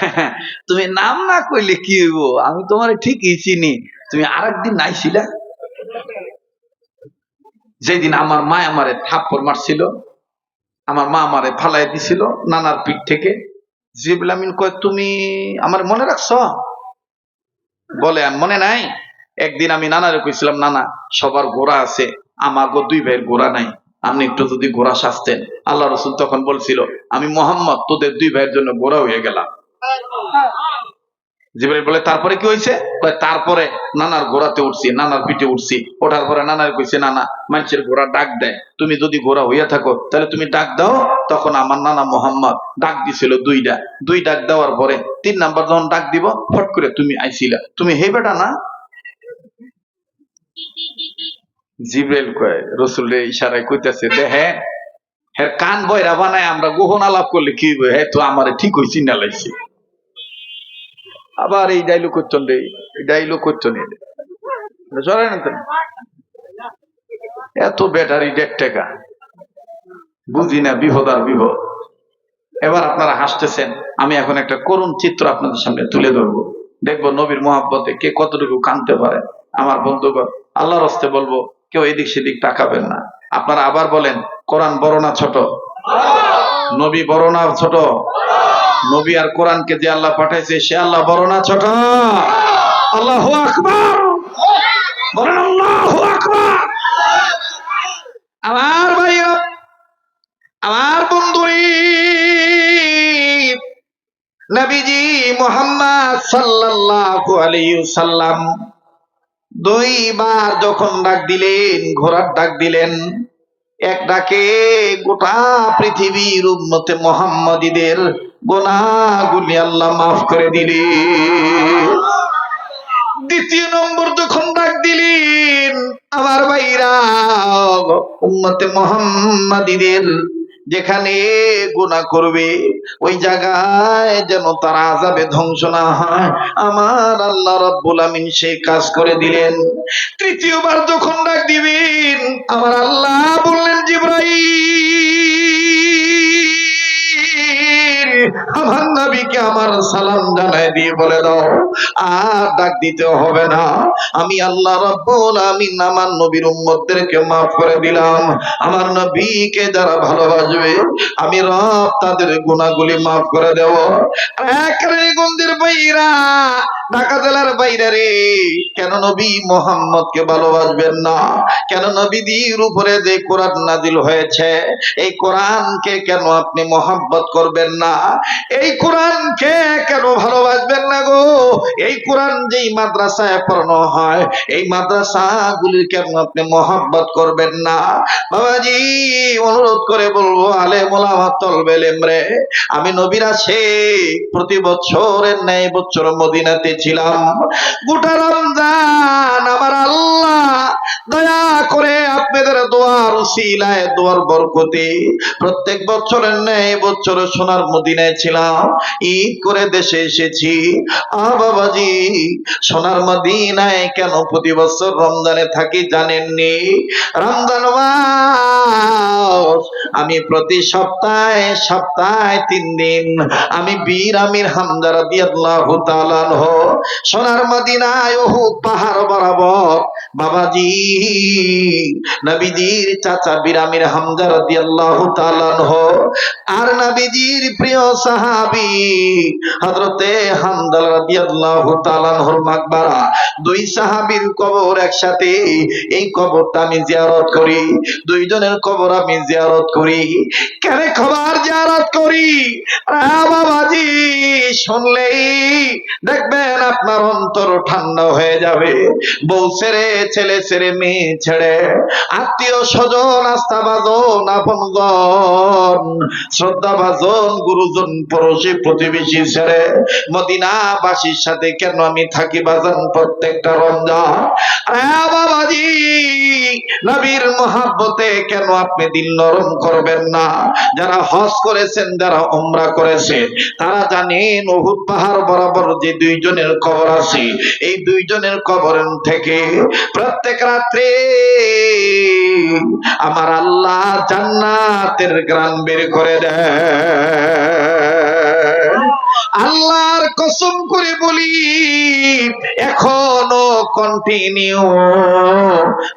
তুমি নাম না কইলে কি হইব, আমি তোমারে ঠিকই চিনি, তুমি আরেকদিন নাইছিলা যেদিন আমার মা আমারে থাপ্পড় মারছিল, আমার মা আমারে ফালাই দিছিল নানার পিঠ থেকে। জিবরাইল আমিন কয় তুমি আমার মনে রাখছ? বলে মনে নাই, একদিন আমি নানারে কইছিলাম নানা সবার ঘোড়া আছে, আমাগো দুই ভাইয়ের ঘোড়া নাই, আপনি একটু যদি ঘোড়া সাজতেন। আল্লাহ রসুল তখন বলছিল আমি মোহাম্মদ তোদের দুই ভাইয়ের জন্য ঘোড়া হয়ে গেলাম। জিবরাইল বলে তারপরে কি হয়েছে? তারপরে নানার ঘোড়াতে উঠছি, নানার পিঠে উঠছি, ওঠার পরে নানার কইছে নানা মানুষের ঘোড়া ডাক দেয়, তুমি যদি ঘোড়া হইয়া থাকো তাহলে তুমি ডাক দাও। তখন আমার নানা মোহাম্মদ ডাক দিছিল দুইটা, দুই ডাক দেওয়ার পরে 3 নাম্বার যখন ডাক দিব ফট করে তুমি আইছিলা, তুমি হে বেটা না। জিবরাইল কয় রসুলের ইশারায় কইতেছে দেখেন হ্যাঁ কান বয়রা বানায় আমরা গোহন আলাপ করলে কি হইবে, হ্যাঁ তো আমারে ঠিক হইছি না লাইছে। আবার এই ডাইলগ করতেন রে, ডাইলগ করতেন এত ব্যাটারি 1.5 টাকা বুঝি না, বিপদ আর বিপদ। এবার আপনারা হাসতেছেন, আমি এখন একটা করুণ চিত্র আপনাদের সামনে তুলে ধরবো, দেখবো নবীর মহাব্বতে কে কতটুকু কাঁদতে পারে। আমার বন্ধুগণ আল্লাহর হস্তে বলবো কেউ এদিক সেদিক তাকাবেন না। আপনারা আবার বলেন কোরআন বড় না ছোট? নবী বড় না ছোট? নবী আর কোরআনকে যে আল্লাহ পাঠাইছে সে আল্লাহ বড় না ছোট? আল্লাহু আকবার, বলেন আল্লাহু আকবার। আমার ভাইরা, আমার বন্ধুরি, নবীজি মুহাম্মদ সাল্লাল্লাহু আলাইহি ওয়াসাল্লাম 2 বার যখন ডাক দিলেন, ঘোড়ার ডাক দিলেন, এক ডাকে গোটা পৃথিবীর উম্মতে মুহাম্মাদীদের গুনাহগুলি আল্লাহ মাফ করে দিলেন। 2য় নম্বর যখন ডাক দিলেন আমার ভাইরা উম্মতে মুহাম্মাদীদের যেখানে গুনাহ করবে ওই জায়গায় যেন তারা আযাবে ধ্বংস না হয়, আমার আল্লাহ রাব্বুল আমিন সেই কাজ করে দিলেন। 3য় বার যখন ডাক দিবেন আমার আল্লাহ বললেন জিবরাইল আমার নবীকে আমার সালাম জানায় দিয়ে বলে দাও আর ডাক দিতে হবে না, আমি আল্লাহ রাব্বুল আমিন আমার নবীর উম্মতদেরকে maaf করে দিলাম। আমার নবীকে যারা ভালোবাসবে আমি রব তাদের গুনাহগুলি maaf করে দেব। কেরানীগঞ্জের বাইরা, ঢাকা জেলার বাইরা রে, কেন নবী মুহাম্মদকে ভালোবাসবেন না? কেন নবীদের উপরে যে কোরআন নাজিল হয়েছে এই কোরআনকে কেন আপনি মহব্বত করবেন না? এই কোরআনকে কেন ভালোবাসবেন না গো? এই কোরআন যেই মাদ্রাসায় পড়ানো হয় এই মাদ্রাসাগুলির কেন আপনি মহব্বত করবেন না? বাবাজি অনুরোধ করে বলবো আলেম ওলামা তলবে ইলম রে, আমি নবীর আসে প্রতি বছরের ন্যায় বছর মদিনাতে ছিলাম। গোটা রমজান আমার আল্লাহ দয়া করে আপনাদের দোয়ার ওসিলায় দোয়ার বরকতে প্রত্যেক বছরের ন্যায় বছর সোনার মদিনায় ছিলাম, ঈদ করে দেশে এসেছি। বাবাজি, সোনার মদিনায় কেন প্রতি বছর রমজানে থাকি জানেননি? রমজান মাস আমি প্রতি সপ্তাহে সপ্তাহে 3 দিন আমি বীর আমির হামজা রাদিয়াল্লাহু তাআলা আনহু সোনার মদিনায় উহুদ পাহাড় বরাবর বাবাজি নবীজির চাচা বীর আমির হামজা রাদিয়াল্লাহু তাআলা আনহু আর নবীজির প্রিয় সাহাবী হযরতে হামজা রাদিয়াল্লাহু তাআলা আনহুর মাকবারা, দুই সাহাবীর কবর একসাথে। এই কবরটা আমি জিয়ারত করি, দুইজনের কবর আমি জিয়ারত করি। কেন খবর জিয়ারত করি? বাবাজি, শুনলেই দেখবেন আপনার অন্তর ঠান্ডা হয়ে যাবে। বউ ছেড়ে, ছেলে ছেড়ে, মেয়ে ছেড়ে, আত্মীয় স্বজন, আস্থা ভাজন, আপনজন, শ্রদ্ধা ভাজন, গুরুজন, পড়োশী প্রতিবেশী ছেড়ে মদিনাবাসীর সাথে কেন আমি থাকি বাজান প্রত্যেকটা রমজান? বাবাজি, নবীর মহাব্বতে কেন আপনি দিল নরম করবেন না? যারা হজ করেছেন, যারা উমরা করেছে, তারা জানেন উহুদ পাহাড় বরাবর যে দুইজনের কবর আছে, এই দুইজনের কবর থেকে প্রত্যেক রাত্রে আমার আল্লাহ জান্নাতের গ্রান বের করে দেয়। আল্লাহর কসম করে বলি, এখনো কন্টিনিউ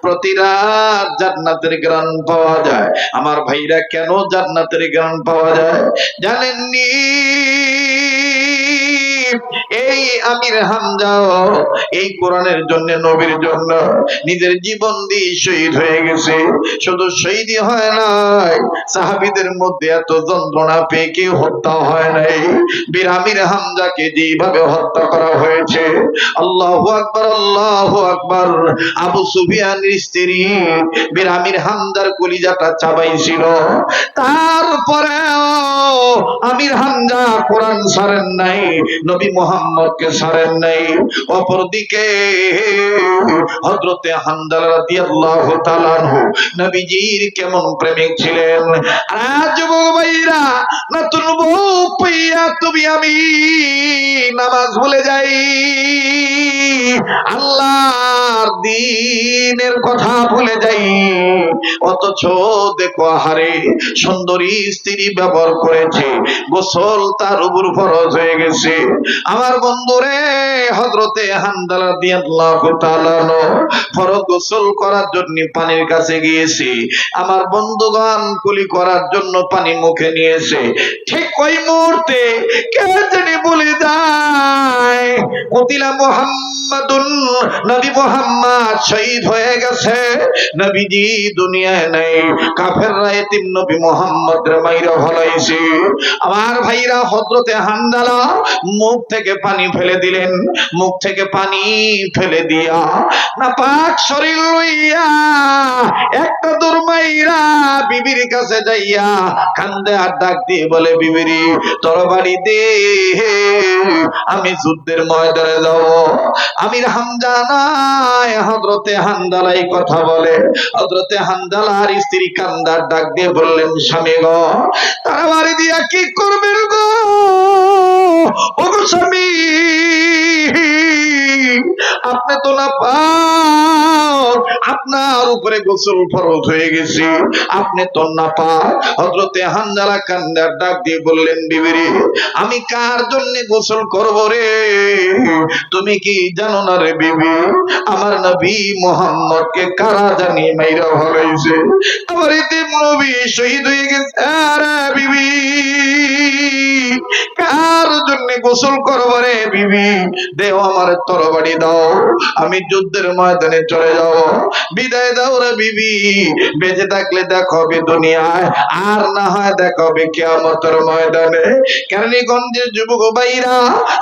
প্রতি রাত জান্নাতের গ্রান পাওয়া যায়। আমার ভাইরা, কেন জান্নাতের গ্রান পাওয়া যায় জানেননি? এই আমির হামজা এই কোরআনের জন্য, নবীর জন্য নিজের জীবন দিয়ে শহীদ হয়ে গেছে। শুধু শহীদই হয় নাই, সাহাবীদের মধ্যে এত যন্ত্রণা পেয়ে কেউ হত্যা হয় নাই। বীর আমির হামজাকে যেভাবে হত্যা করা হয়েছে, আল্লাহু আকবার, আল্লাহু আকবার। আবু সুফিয়ানের স্ত্রী বীর আমির হামজার কলিজাটা চাবাইছিল, তারপরেও আমির হামজা কোরআন ছাড়েন নাই, নবী মুহাম্মদকে ছাড়েন নাই। অপরদিকে হযরতে হামজা রাদিয়াল্লাহু তাআলা আনহু নবীজির কেমন প্রেমিক ছিলেন। আর যুবক ভাইরা, নতুন বউ পাইয়া তুমি আমি নামাজ ভুলে যাই, আল্লাহর দ্বীনের কথা ভুলে যাই। অথচ দেখো হারে সুন্দরী স্ত্রী ব্যবহার করেছে, গোসল তার উপর ফরজ হয়ে গেছে। আমার বন্ধুরে, হযরতে হামজা রাদিয়াল্লাহু তাআলা ফরজ গোসল করার জন্য পানির কাছে গিয়েছে। আমার বন্ধুগণ কুলি করার জন্য পানি মুখে নিয়েছে, ঠিক ওই মুহূর্তে কে জানি বলে যায় কুতিলা মুহাম্মাদুন, নবী মুহাম্মদ শহীদ হয়ে গেছে, নবীজি দুনিয়ায় নাই। কাফেররা এতিম নবী মুহাম্মদের মাইরা ফলাইছে। আমার ভাইরা, হযরতে হামজা মুখ থেকে পানি ফেলে দিলেন। মুখ থেকে পানি ফেলে দিয়া নাপাক শরীর লইয়া একটা দুর্মাইরা বিবির কাছে যাইয়া কান্দে আর ডাক দিয়ে বলে, বিবিরি তরবারি দে, আমি যুদ্ধের ময়দানে যাব। আমির হামজা নাই, হযরতে হামজালাই কথা বলে। হযরতে হামজালার স্ত্রী কান্দার ডাক দিয়ে বললেন, স্বামী গো, তরবারি দিয়া কি করবেন গো? ও গো স্বামী, আপনি তো না পাক, আপনার উপরে গোসল ফরজ হয়ে গেছে, আপনি তো না পাক। হযরতে হামজা কান্দার ডাক দিয়ে বললেন, বিবিরে আমি কার জন্য গোসল করব রে? তুমি কি জানো না রে বিবি, আমার নবী মুহাম্মদকে কারা জানি মাইরা ফলাইছে, আমার ইতিম নবী শহীদ হয়ে গেছে। আরে বিবি, কার জন্য গোসল করব রে বিবি? দেও আমার তরবারি দাও, আমি যুদ্ধের ময়দানে চলে যাব। বিদায় দাও রে বিবি, বেঁচে থাকলে দেখাবে দুনিয়ায়, আর না হয় দেখাবে কিয়ামতের ময়দানে। কেরানীগঞ্জের যুবক ভাইরা,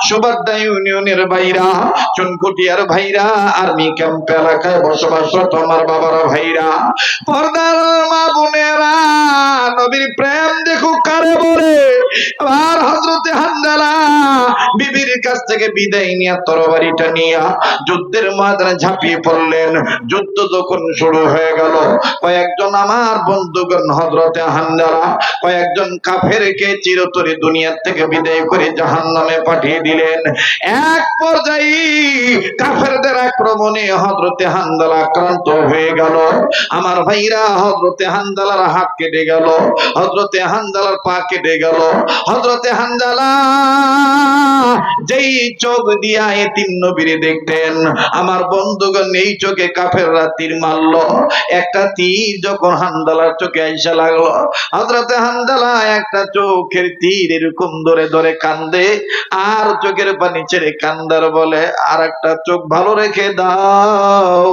সুবাড্ডা ইউনিয়নের ভাইরা, চুনকুটিয়ার ভাইরা, আর্মি ক্যাম্প এলাকায় বসবাসরত আমার বাবারা ভাইরা, পর্দার মা বোনেরা, নবীর প্রেম দেখো কারে বলে। আর হযরতে হামজা বিবির কাছ থেকে বিদায় নিয়ে তরবারিটা নিয়ে যুদ্ধের ময়দানে ঝাঁপিয়ে পড়লেন। যুদ্ধ যখন শুরু হয়ে গেল, কয়েকজন আমার বন্ধুগণ হযরতে হানজালা কয়েকজন কাফেরকে চিরতরে দুনিয়া থেকে বিদায় করে জাহান্নামে পাঠিয়ে দিলেন। এক পর্যায়ে কাফেরদের আক্রমণে হযরতে হানজালা আক্রান্ত হয়ে গেল। আমার ভাইরা, হযরতে হানজালার হাত কেটে গেল, হযরতে হানজালার পা কেটে গেল। হযরতে হানজালা যেই চোখ দিয়া এতিম নবীরে দেখতেন, আমার বন্ধুগণ এই চোখে কাফেররা তীর মারল। একটা তীর যখন হানজালার চোখে আইসা লাগলো, হযরতে হানজালা একটা চোখের তীর এরকম ধরে ধরে কান্দে, আর চোখের পানি ছেড়ে কান্দার বলে, আর একটা চোখ ভালো রেখে দাও,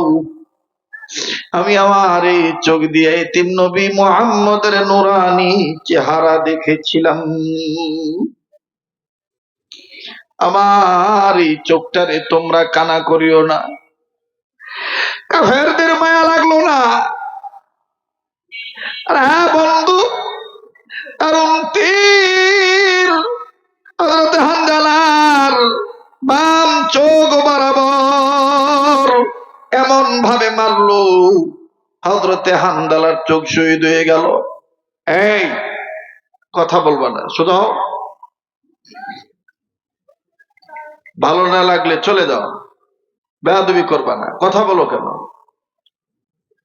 আমি আমার এই চোখ দিয়ে এতিম নবী মুহাম্মদের নূরানী চেহারা দেখেছিলাম। আমার এই চোখটারে তোমরা কানা করিও না। কাফেরদের মায়া লাগলো না। আর হ্যাঁ বন্ধু, কারণ তীর হযরতে হানজালার বাম চোখ বরাবর এমন ভাবে মারলো, হযরতে হানজালার চোখ শহীদ হয়ে গেল। এই কথা বলবা না, শুধু ভালো না লাগলে চলে যাও, বেয়াদবি করবা না, কথা বলো কেন?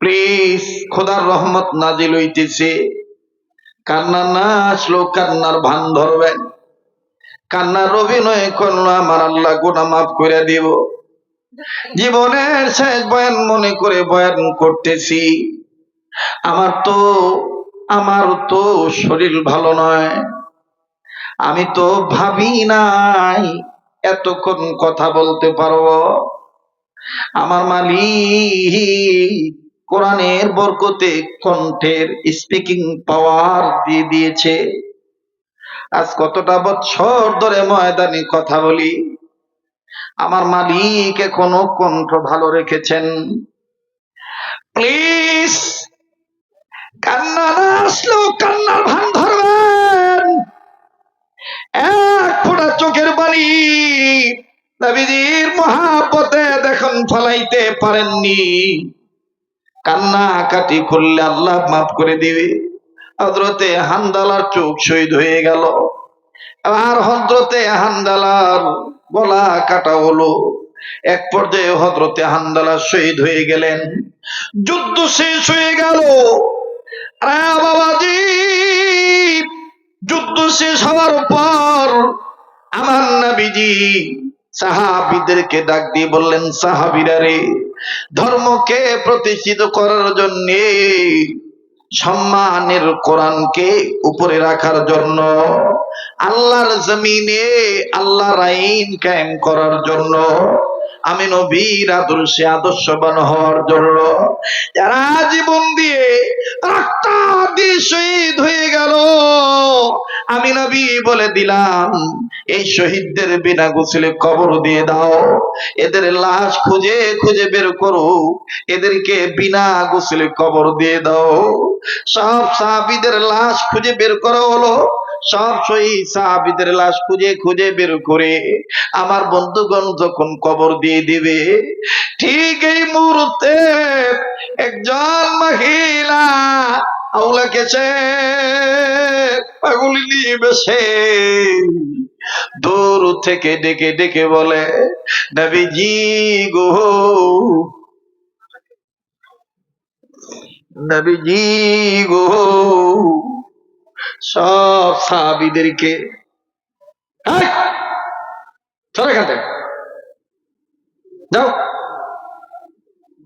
প্লিজ, খোদার রহমত নাজিল হইতেছে, কান্না না আসলো কান্নার ভান ধরবেন। কান্নার অভিনয় করলো, আমার আল্লাহ গুনাহ মাফ করে দিব। জীবনের শেষ বয়ান মনে করে বয়ান করতেছি। আমার তো শরীর ভালো নয়, আমি তো ভাবি নাই এতক্ষণ কথা বলতে পারবো। আমার মালিক কোরআনের বরকতে কণ্ঠের স্পিকিং পাওয়ার দিয়ে দিয়েছে। আজ কতটা বছর ধরে ময়দানে কথা বলি, আমার মালিক এখনো কণ্ঠ ভালো রেখেছেন। প্লিজ, কান্না না আসলেও কান্নার ভান ধরবেন। এক ফোঁটা চোখের পানি নবীজির মহাব্বতে দেখুন ফলাইতে পারেননি, কান্না কাটি করলে আল্লাহ মাফ করে দিবে। হযরতে হানজালার চোখ শহীদ হয়ে গেল, আর হযরতে হানজালার গলা কাটা হলো। এক পর্যায়ে হযরতে হানজালা শহীদ হয়ে গেলেন। যুদ্ধ শেষ হয়ে গেল। আরে বাবাজি, যুদ্ধ শেষ হওয়ার পর আমার নবীজি সাহাবীদেরকে ডাক দিয়ে বললেন, সাহাবীরা রে, ধর্মকে প্রতিষ্ঠিত করার জন্য, সম্মানের কোরআনকে উপরে রাখার জন্য, আল্লাহর জমিনে আল্লাহর আইন কায়েম করার জন্য, আমি নবীর আদর্শে আদর্শবান হওয়ার জন্য যারা জীবন দিয়ে রক্ত দিয়ে শহীদ হয়ে গেল, আমি নবী বলে দিলাম, এই শহীদদের বিনা গোসলে কবর দিয়ে দাও। এদের লাশ খুঁজে খুঁজে বের করো, এদেরকে বিনা গোসলে কবর দিয়ে দাও। সব সাহাবীদের লাশ খুঁজে বের করা হলো। সব শহীদ সাহাবীদের লাশ খুঁজে খুঁজে বের করে আমার বন্ধুগণ যখন কবর দিয়ে দিবে, ঠিক এই মুহূর্তে একজন মহিলা আউলাকেছে পাগলি নিয়ে বসে দূর থেকে ডেকে ডেকে বলে, নবীজি গো, নবীজি গো। সব সাহাবীদেরকে চলে এখান থেকে, যাও,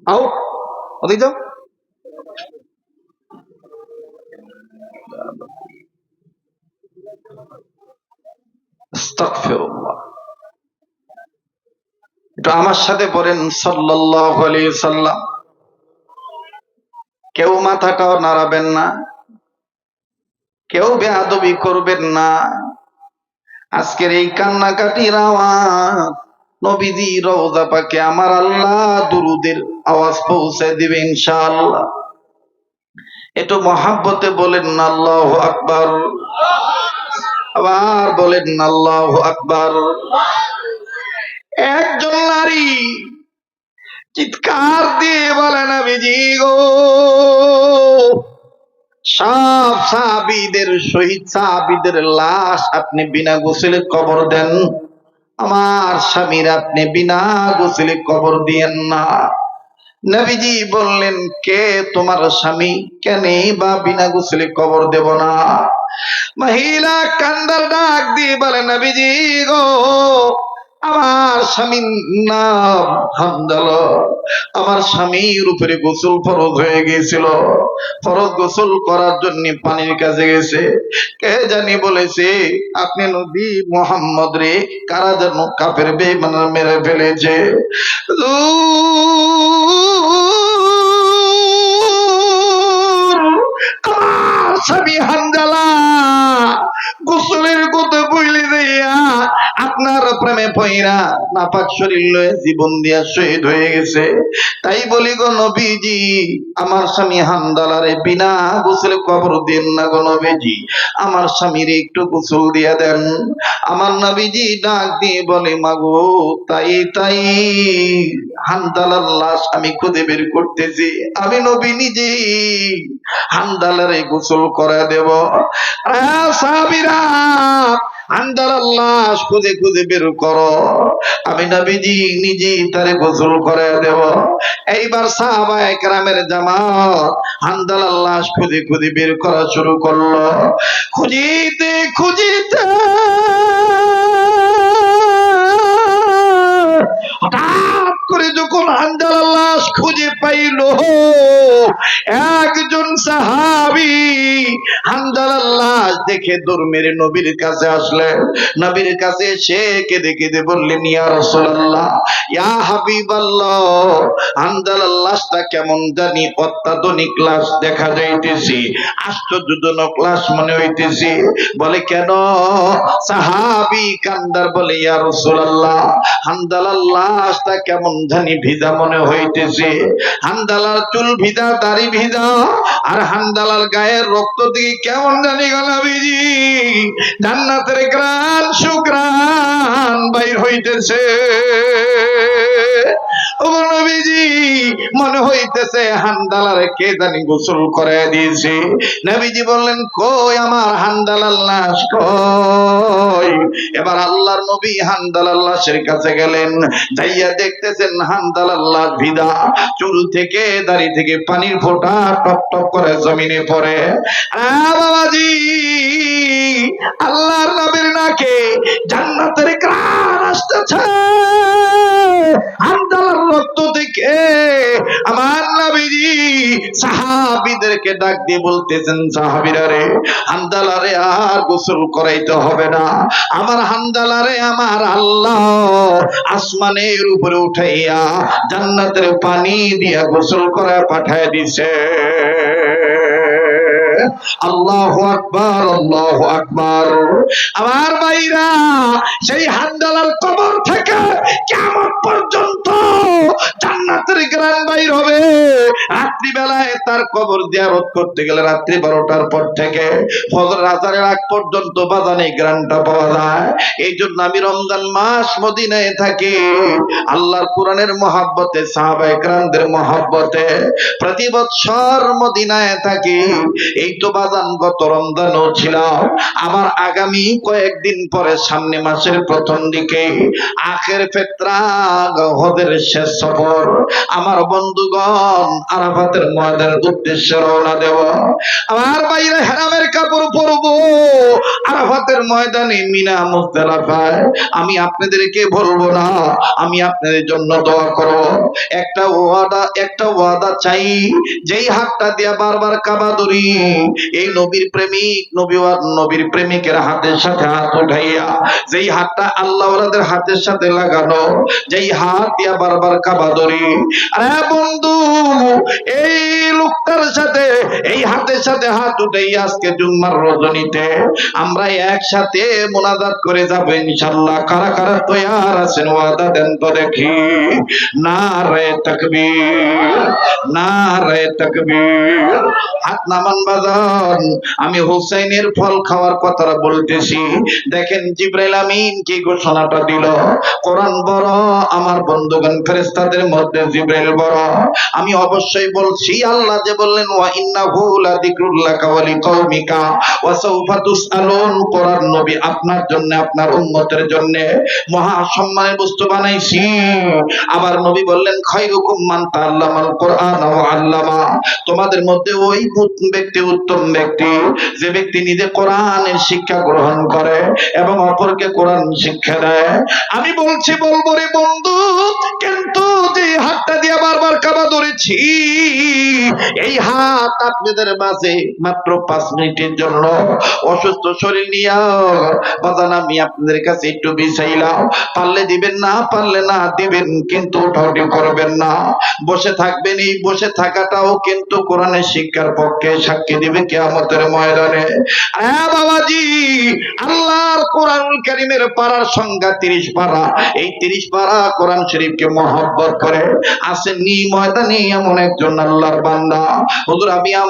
আও, ওদিকে যাও। আস্তাগফিরুল্লাহ। একটু আমার সাথে পড়েন সাল্লাল্লাহু আলাইহি সাল্লাম। কেউ মাথাটাও নাড়াবেন না, কেউ বেয়াদবি করবেন না। আজকের এই কান্নাকাটির আওয়াজ নবীজি রওজা পাকে আমার আল্লাহ দুরুদের আওয়াজ পৌঁছে দিবে ইনশাআল্লাহ। একটু মহাব্বতে বলেন না আল্লাহু আকবার, আবার বলেন না আল্লাহু আকবার। একজন নারী চিৎকার দিয়ে বলে, নবীজি গো, সব সাহাবীদের শহীদ সাহাবীদের লাশ আপনি বিনা গোসলে কবর দেন, আমার স্বামীর আপনি বিনা গোসলে কবর দিয়েন না। নবীজি বললেন, কে তোমার স্বামী? কেন বা বিনা গোসলে কবর দেব না? মহিলা কান্দার ডাক দিয়ে বলে, নবীজি গো, আমার স্বামীর নাম হামদালা, আমার স্বামীর উপরে গোসল ফরজ হয়ে গিয়েছিল, ফরজ গোসল করার জন্য পানির কাছে গেছে, কে জানি বলেছে আপনি নবী মুহাম্মদ রে কারা যেন কাফের বেঈমান মেরে ফেলেছে। আমার স্বামী হামদালা গোসলের কথা বইলে দিয়া আপনার প্রেমে পয়রা নাপাক শরীর লয়ে জীবন দিয়া শহীদ হয়ে গেছে। তাই বলি গো নবীজি, আমার স্বামী হামদালারে বিনা গোসলে কবর দেন না গো নবীজি, আমার স্বামীর একটু গোসল দিয়া দেন। আমার নবীজি ডাক দিয়ে বলে, মাগো তাই তাই হামদালার লাশ আমি খুঁজে বের করতেছি, আমি নবী নিজেই হামদালারে গোসল করে দেব। সাহাবীরা, হামদালার লাশ খুঁজে খুঁজে বের করো, আমি নবীজি নিজেই তারে গোসল করে দেব। এইবার সাহাবায়ে কেরামের জামাত হামদালার লাশ খুঁজে খুঁজে বের করা শুরু করলো। খুঁজিতে খুঁজিতে হঠাৎ করে যখন হামদালার লাশ খুঁজে পাইল, একজন সাহাবী হামদালার লাশ দেখে দৌড় মেরে নবীর কাছে আসলেন। নবীর কাছে এসে কেঁদে কেঁদে বললেন, ইয়া রাসূলুল্লাহ, ইয়া হাবিবাল্লাহ, হামদালার লাশটা কেমন জানি অত্যাধুনিক লাশ দেখা যাইতেছে, আশ্চর্যজনক লাশ মনে হইতেছে। বলে, কেন? সাহাবী কান্দার বলে, ইয়া রাসূলুল্লাহ, হামদালার লাশটা কেমন জানি ভিজা মনে হইতেছে, হামদালার চুল ভিজা, দাড়ি ভিজা, আর হামদালার গায়ের রক্ত থেকে কেমন জানি গো নবীজি জান্নাতের ঘ্রাণ সুঘ্রাণ বাইর হইতেছে। ও নবীজি, মনে হইতেছে হামদালারে কে জানি গোসল করে দিয়েছে। নবীজি বললেন, কই আমার হামদালার লাশ কই? এবার আল্লাহর নবী হামদালার লাশের কাছে গেলেন, যাইয়া দেখতেছেন হামদালার লাশ ভিজা, চুল থেকে দাড়ি থেকে পানির ফোঁটা টপ টপ করে জমিনে পড়ে। বাবাজি, আল্লাহর নবীর নাকে জান্নাতের ঘ্রাণ আসতেছে হামদালার রক্ত থেকে। আমার নবীজি সাহাবীদেরকে ডাক দিয়ে বলতেছেন, সাহাবীরা রে, হামদালারে আর গোসল করাইতে হবে না, আমার হামদালারে আমার আল্লাহ আসমানের উপরে উঠাইয়া জান্নাতের পানি দিয়া গোসল করে পাঠায় দিছে। আল্লাহু আকবার, আল্লাহু আকবার। আমার ভাইরা, সেই হামদালার কবর থেকে কিয়ামত পর্যন্ত জান্নাতের ঘ্রাণ বাইর হবে। রাত্রি বেলায় তার কবর জিয়ারত করতে গেলে রাত্রি 12টার পর থেকে ফজর আযানের আগ পর্যন্ত বাজানে ঘ্রাণটা পাওয়া যায়। এই জন্য আমি রমজান মাস মদিনায় থাকি, আল্লাহর কোরআনের মহব্বতে, সাহাবায়ে কেরামদের মহব্বতে প্রতি বছর মদিনায় থাকি। এই তো বাজান গত রমজানও ছিলাম, আবার আগামী কয়েকদিন পরে সামনে মাসের প্রথম দিকে আখের ফিতরা হজের শেষ সফর, আমার বন্ধুগণ আরাফাতের ময়দানের উদ্দেশ্যে রওনা দেব। আমার বাইরে হেরামের কাপড় পরবো, আরাফাতের ময়দানে মিনা মুজদালিফায়। আমি আপনাদেরকে বলবো না, আমি আপনাদের জন্য দোয়া করব। একটা ওয়াদা চাই, যেই হাতটা দিয়া বারবার কাবা ধরি, এই নবীর প্রেমিক নবীর প্রেমিকের হাতের সাথে হাত উঠাইয়া, যেই হাতটা আল্লাহ ওয়ালাদের হাতের সাথে লাগানো, যেই হাত দিয়া বারবার কাবা ধরি, আরে বন্ধু, এই লোকটার সাথে এই হাতের সাথে হাত উঠাইয়া আজকে জুম্মার রজনীতে আমরা একসাথে মুনাজাত করে যাব ইনশাআল্লাহ। কারা কারা তৈয়ার আছেন? ওয়াদা দেন তো দেখি। নারে নারায়ে তাকবীর, নারায়ে তাকবীর। হাত নামান বাজান, আমি হুসাইনের ফল খাওয়ার কথাটা বলতেছি। দেখেন জিবরাইল আমিন কি ঘোষণাটা দিল, কোরআন বড়, আমার বন্ধুগণ ফেরেশতাদের মধ্যে জিবরাইল বড়। আমি অবশ্যই বলছি, আল্লাহ যে বললেন ওয়া ইন্নাহু লাযিকরুল লাকা ওয়া লিকাওমিকা ওয়া সাওফা তুসআলুন, কোরআন নবী আপনার জন্য, আপনার উম্মতের জন্য মহা সম্মানের বস্তু বানাইছি। আবার নবী বললেন খায়রুকুম মান তাআল্লামাল কোরআন ওয়া আল্লামা, তোমাদের মধ্যে ওই ব্যক্তি উত্তম ব্যক্তি যে ব্যক্তি নিজে কোরআনের শিক্ষা গ্রহণ করে এবং অপরকে কোরআন শিক্ষা দেয়। আমি বলছি, বলবো রে বন্ধু, কিন্তু যে হাতটা দিয়ে বারবার কাবা ধরেছি, এই হাত আপনাদের মাঝে মাত্র 5 মিনিটের জন্য অসুস্থ শরীর নিয়ে বাজান আমি আপনাদের কাছে একটু বিছাইলাম, পারলে দিবেন, না পারলে না দিবেন, কিন্তু ওঠাউঠি করবেন না, বসে থাকবেন। এই বসে থাকাটাও কিন্তু কোরআনের শিক্ষার পক্ষে সাক্ষী দিবে কিয়ামতের ময়দানে। হ্যাঁ বাবাজি, আল্লাহর কোরআনুল কারীমের পারার সংখ্যা 30 পারা। এই 30 পারা কোরআন শরীফকে মহব্বত করে আসেননি ময়দানে এমন একজন আল্লাহর বান্দা। হুজুর আমি আমার